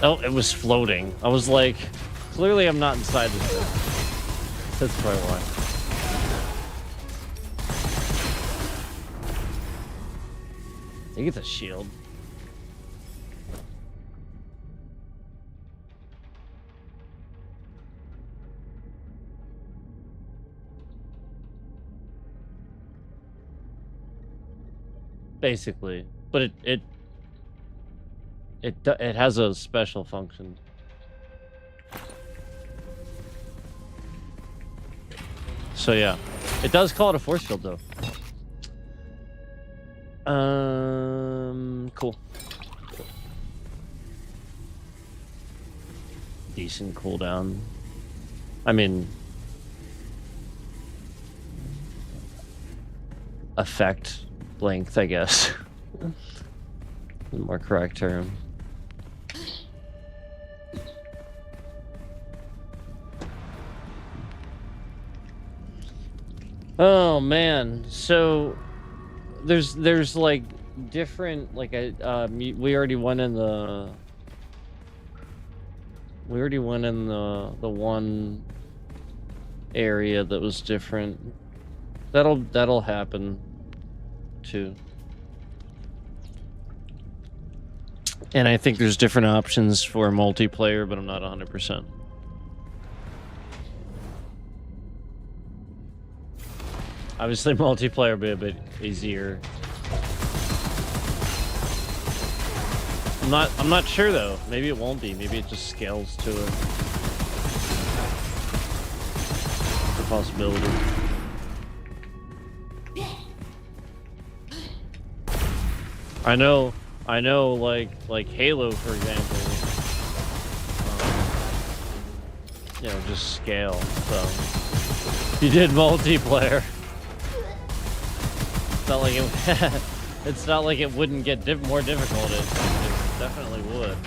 Oh, it was floating. I was like, clearly I'm not inside this thing. That's probably why. I think it's a shield. Basically, but it has a special function. So yeah, it does call it a force field though. Cool. Decent cooldown. I mean, effect length, I guess. The more correct term. Oh man, so there's like different like we already went in the the one area that was different. That'll happen too. And I think there's different options for multiplayer, but I'm not 100%. Obviously, multiplayer will be a bit easier. I'm not sure though. Maybe it won't be. Maybe it just scales to it. It's a possibility. I know, like Halo, for example. You know, just scale. So you did multiplayer. It's not like it. It's not like it wouldn't get more difficult. It definitely would.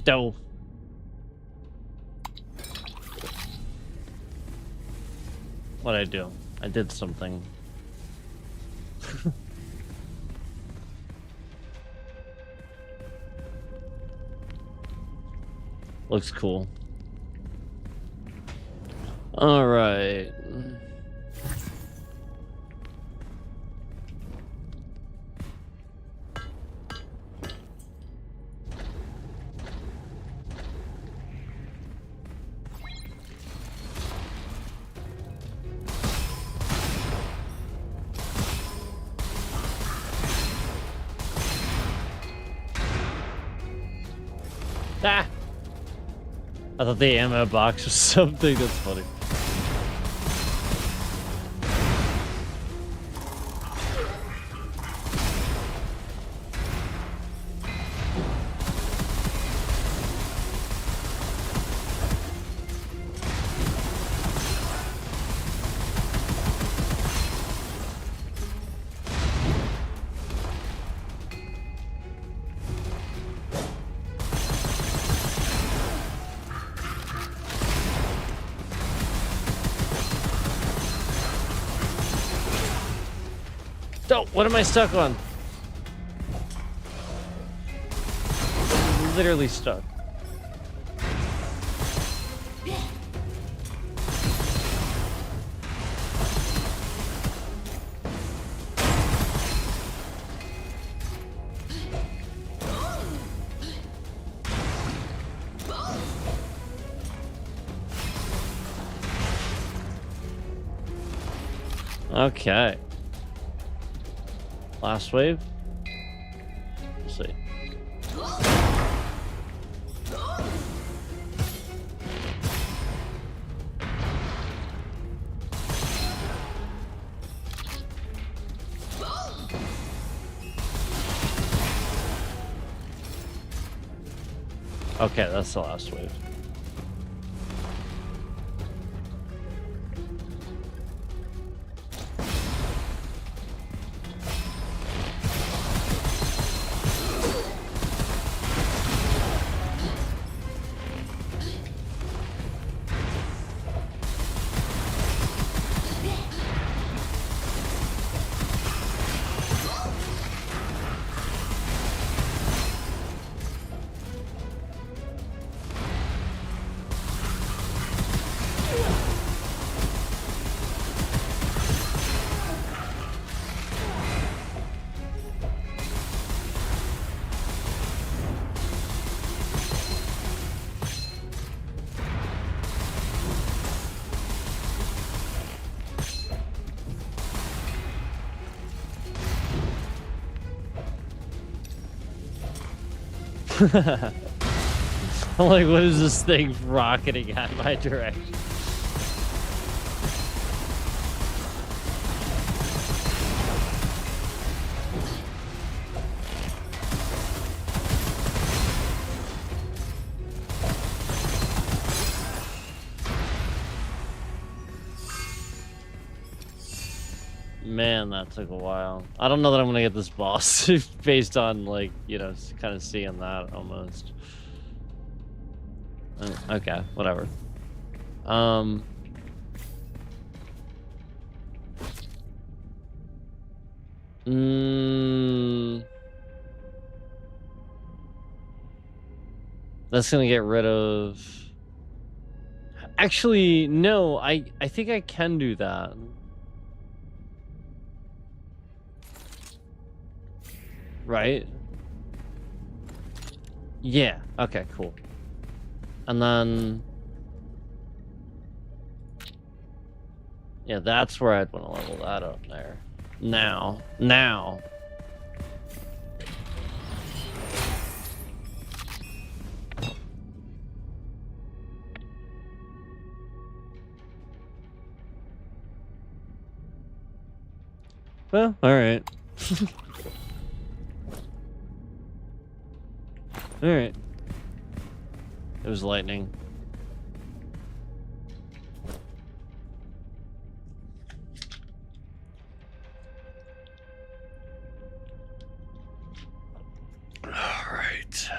No. What'd I do? I did something. Looks cool. All right. Ah! I thought the ammo box was something. That's funny. Oh, what am I stuck on? I'm literally stuck. Okay. Last wave? We'll see. Okay, that's the last wave. I'm like, what is this thing rocketing at my direction? Man, that took a while. I don't know that I'm gonna get this boss based on, like, you know, kind of seeing that almost. Okay, whatever. That's gonna get rid of... Actually, no, I think I can do that. Right? Yeah, okay, cool. And then... Yeah, that's where I'd want to level that up there. Now. Well, alright. Alright. It was lightning. Alright.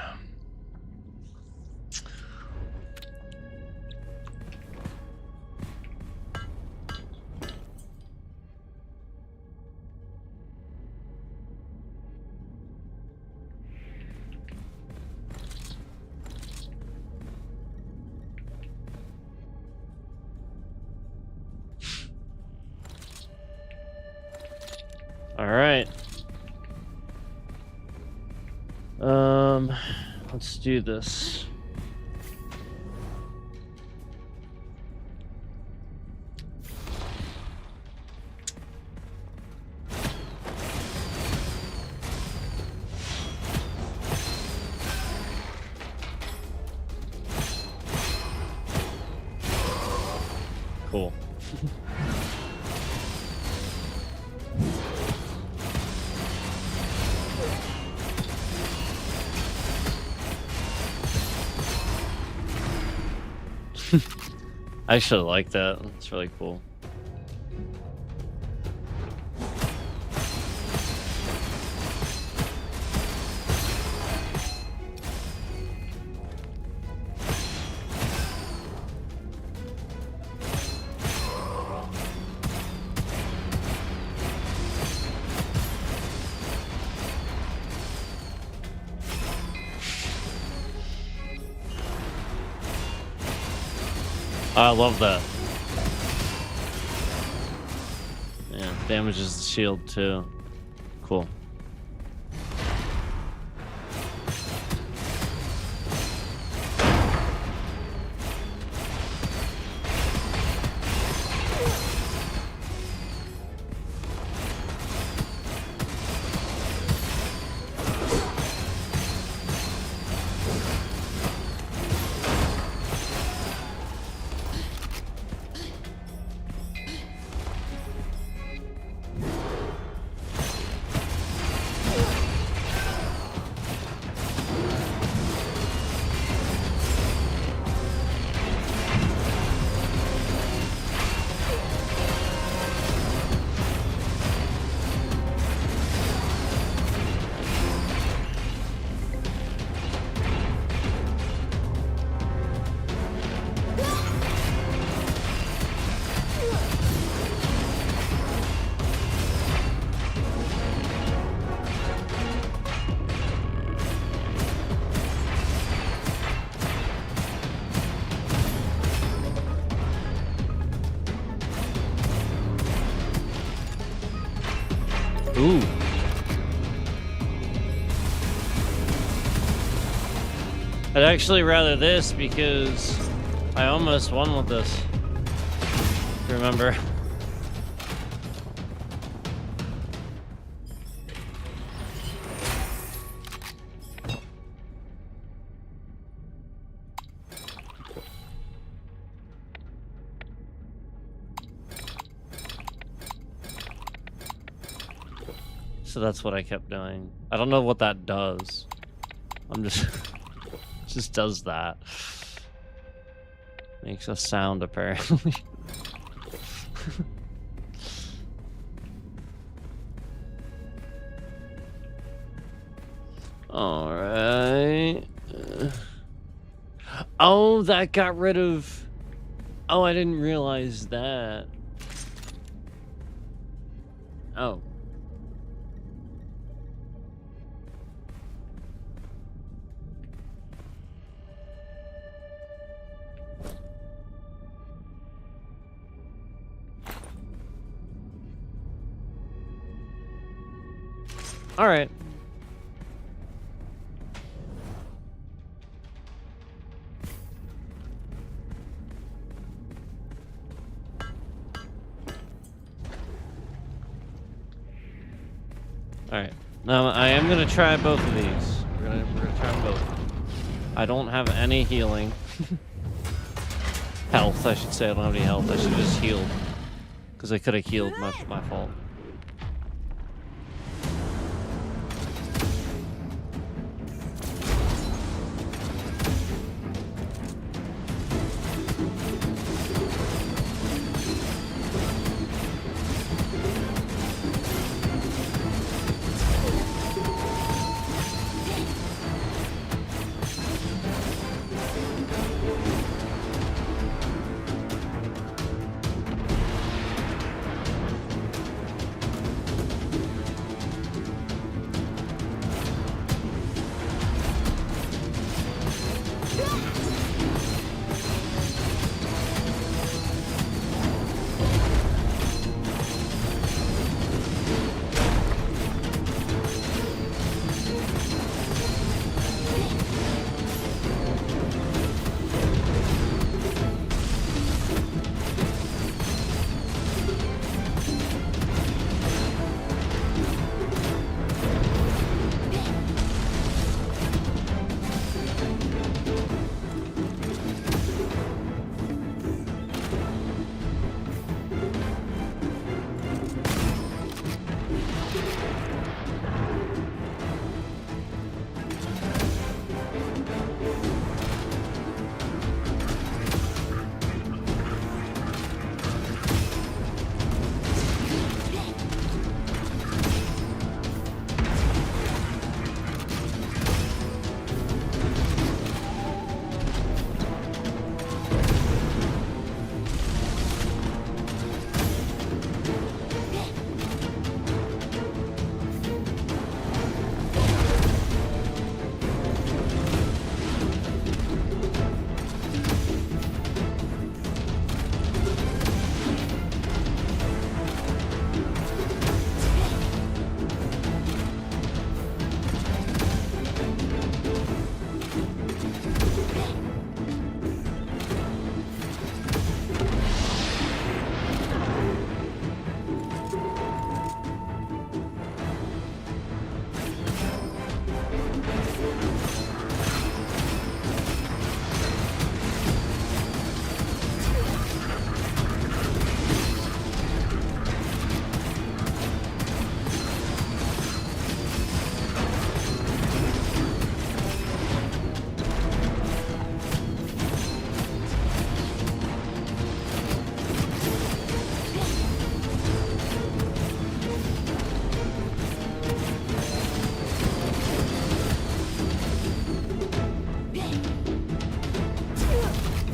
Alright. Let's do this. Cool. I should like that. That's really cool. I love that. Yeah, damages the shield too. Cool. Ooh. I'd actually rather this because I almost won with this. Remember? So that's what I kept doing. I don't know what that does. I'm just does that. Makes a sound apparently. All right. Oh, that got rid of. Oh, I didn't realize that. Oh. All right. All right. Now I am gonna try both of these. We're gonna try them both. I don't have any healing. Health, I should say. I don't have any health. I should have just healed. Because I could have healed. My fault.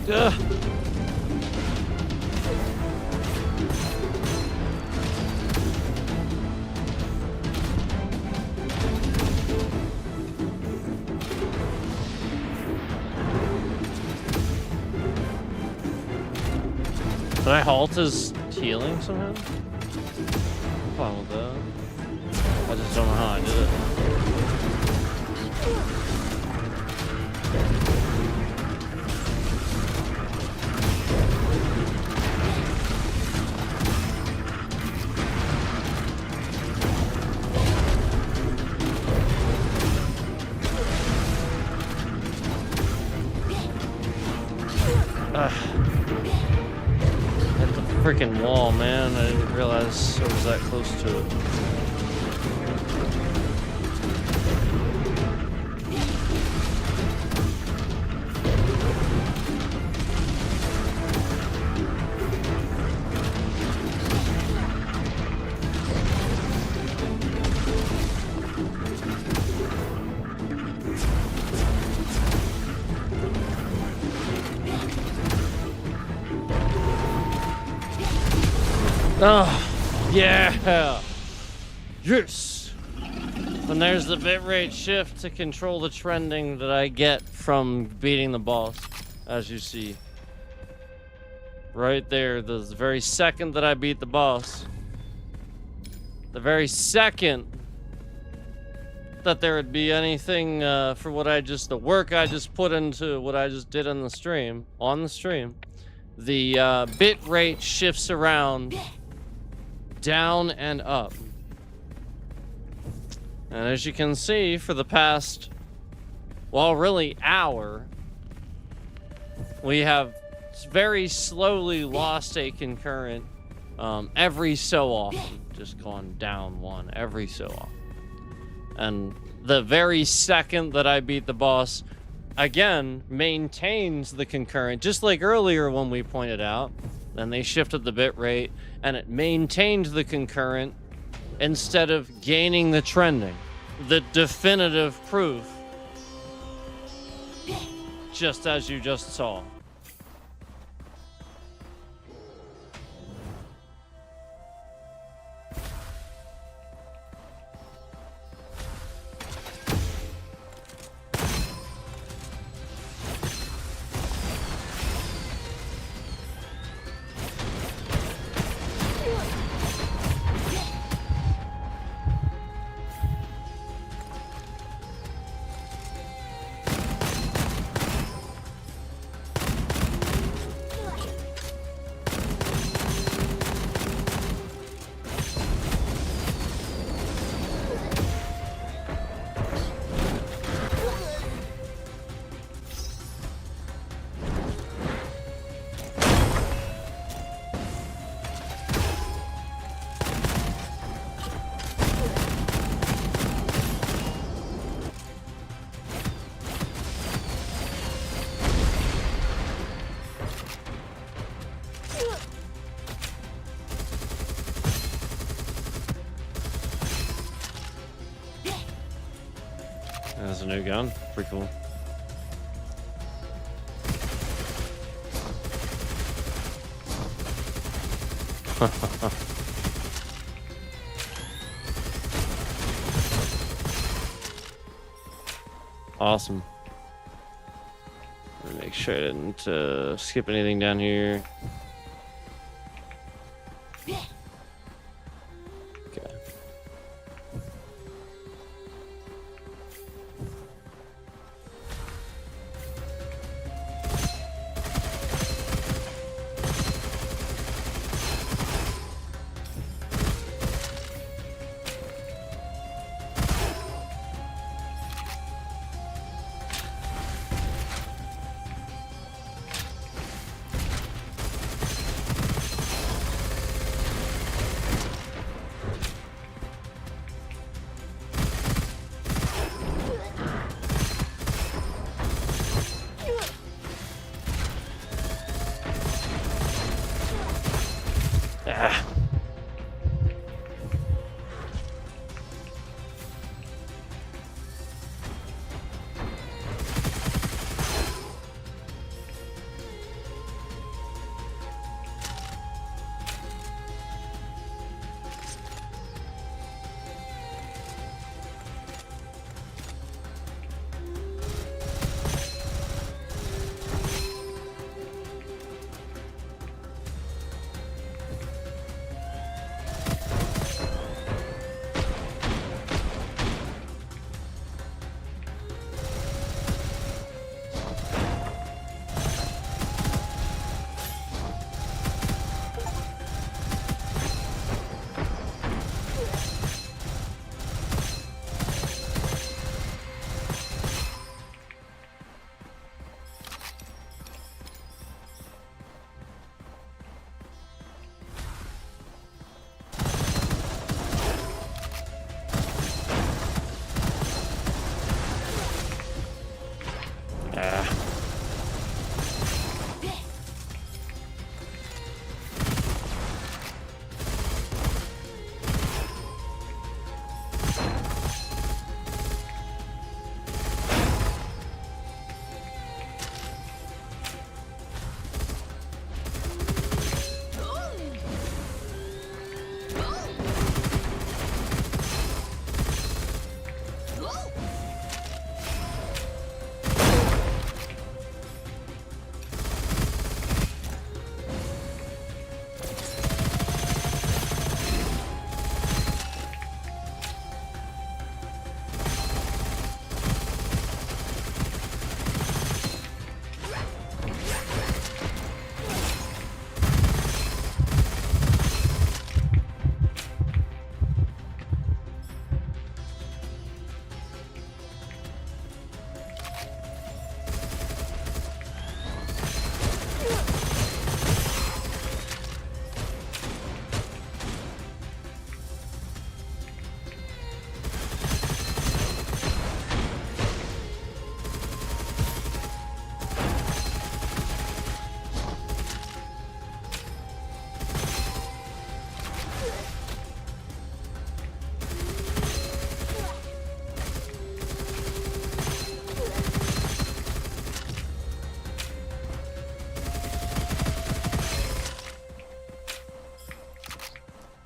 Ugh. Did I halt his healing somehow? Fine with that. I just don't know how I did it. Hit the freaking wall, man. I didn't realize I was that close to it. Oh, yeah! Yes! And there's the bitrate shift to control the trending that I get from beating the boss, as you see. Right there, the very second that I beat the boss. The very second that there would be anything for what the work I just put into what I just did on the stream, the bitrate shifts around down and up. And as you can see, for the past, well, really hour, we have very slowly lost a concurrent every so often, just gone down one every so often. And the very second that I beat the boss, again, maintains the concurrent, just like earlier when we pointed out. Then they shifted the bitrate, and it maintained the concurrent instead of gaining the trending. The definitive proof, just as you just saw. There's a new gun. Pretty cool. Awesome. Let me make sure I didn't skip anything down here. Okay.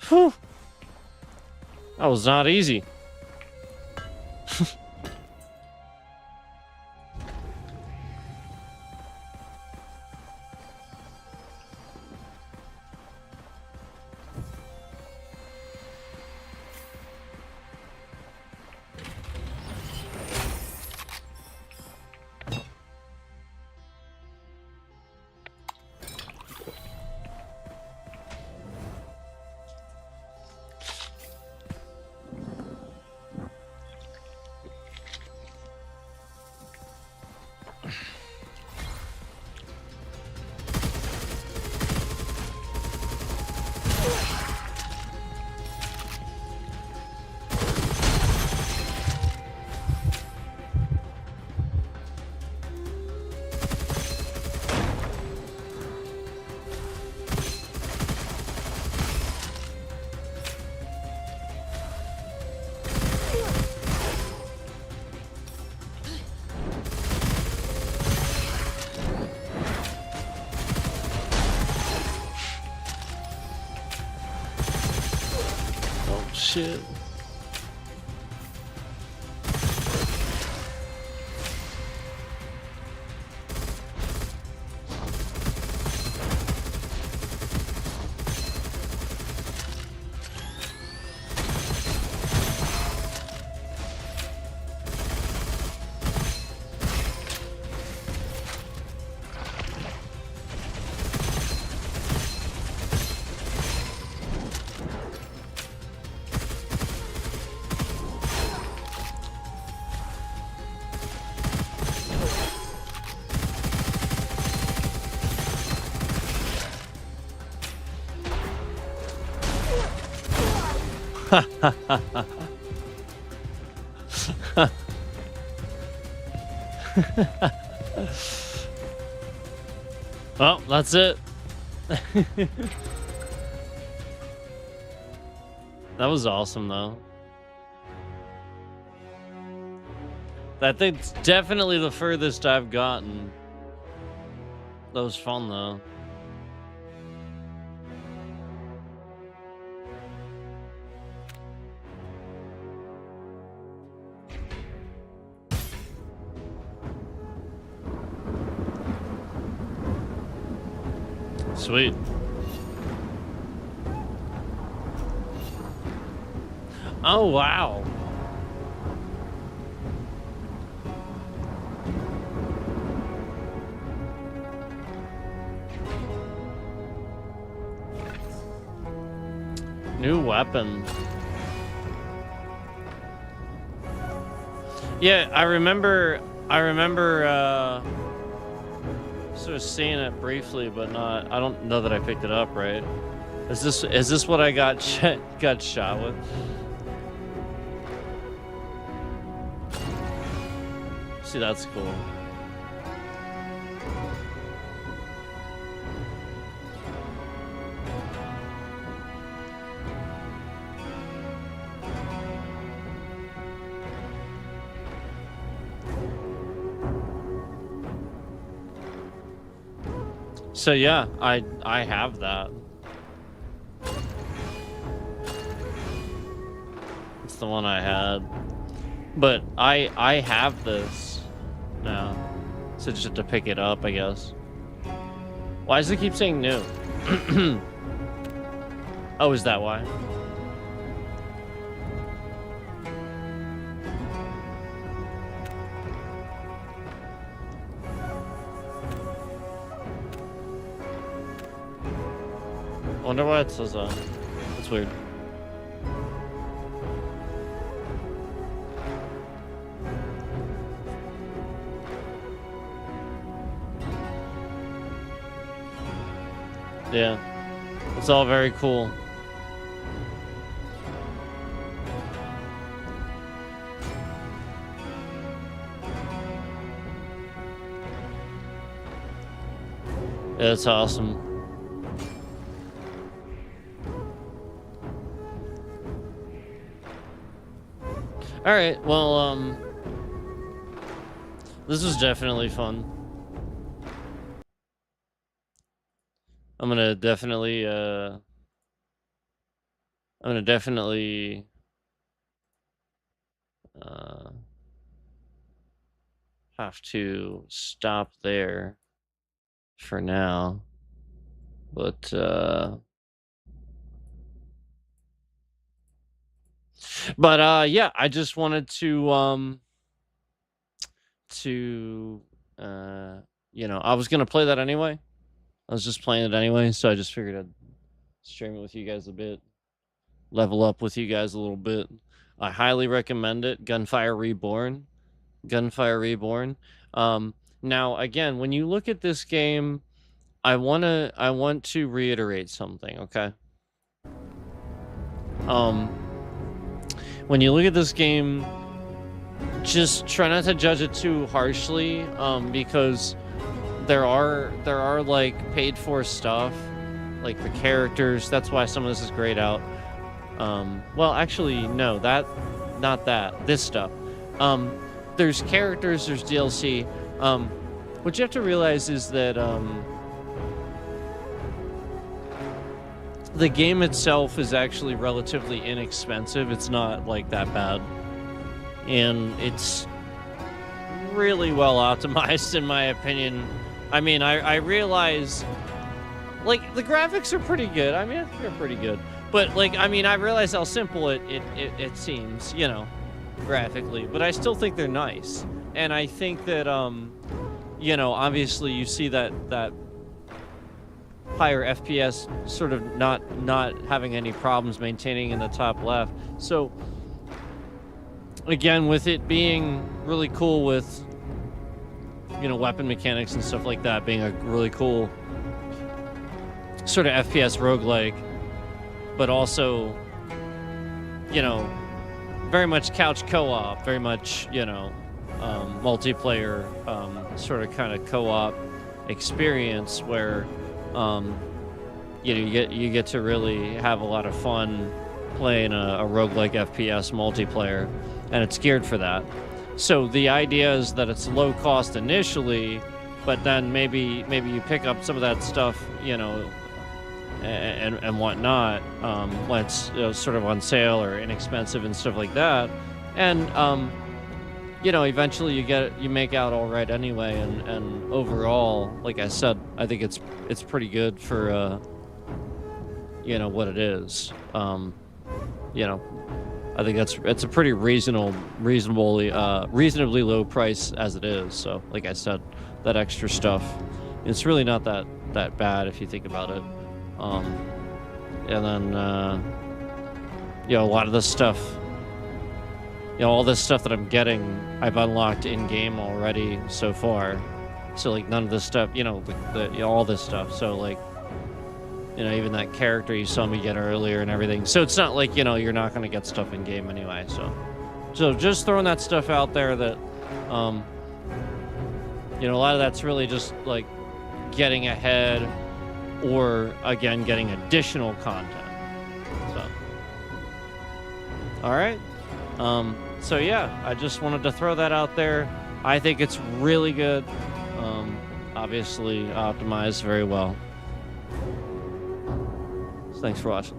Whew. That was not easy. Shit. Well, that's it. That was awesome, though. I think it's definitely the furthest I've gotten. That was fun, though. Sweet. Oh, wow. New weapon. Yeah, I remember sort of seeing it briefly, but not. I don't know that I picked it up. Right? Is this what I got shot with? See, that's cool. So yeah, I have that. It's the one I had. But I have this now. So just have to pick it up, I guess. Why does it keep saying new? Oh, is that why? I wonder why it says that. That's weird. Yeah. It's all very cool. Yeah, it's awesome. All right, well, this was definitely fun. I'm gonna definitely, I'm gonna definitely have to stop there for now. But yeah, I just wanted to I was gonna play that anyway. I was just playing it anyway, so I just figured I'd stream it with you guys a bit, level up with you guys a little bit. I highly recommend it. Gunfire Reborn. Gunfire Reborn. Now again, when you look at this game, I want to reiterate something, okay? When you look at this game, just try not to judge it too harshly, because there are like paid for stuff, like the characters. That's why some of this is grayed out. Well, actually, no, not that. This stuff. There's characters, there's DLC. What you have to realize is that the game itself is actually relatively inexpensive. It's not like that bad, and it's really well optimized in my opinion. I mean, I realize, like, the graphics are pretty good. I mean, they're pretty good, but like, I mean, I realize how simple it seems, you know, graphically, but I still think they're nice. And I think that you know, obviously you see that higher FPS sort of not having any problems maintaining in the top left. So again, with it being really cool with, you know, weapon mechanics and stuff like that, being a really cool sort of FPS roguelike, but also, you know, very much couch co-op, very much, you know, multiplayer sort of kind of co-op experience where you know, you get to really have a lot of fun playing a roguelike FPS multiplayer, and it's geared for that. So the idea is that it's low cost initially, but then maybe you pick up some of that stuff, you know, and whatnot, when it's, you know, sort of on sale or inexpensive and stuff like that, and you know, eventually you make out all right anyway, and overall, like I said, I think it's pretty good for you know, what it is. You know, I think it's a pretty reasonably low price as it is. So, like I said, that extra stuff, it's really not that bad if you think about it. And then you know, a lot of this stuff, you know, all this stuff that I'm getting, I've unlocked in game already so far. So like none of this stuff, you know, you know, all this stuff. So like, you know, even that character you saw me get earlier and everything. So it's not like, you know, you're not going to get stuff in game anyway. So just throwing that stuff out there that, you know, a lot of that's really just like getting ahead, or again, getting additional content. So, all right. So yeah, I just wanted to throw that out there. I think it's really good. Obviously optimized very well. So thanks for watching.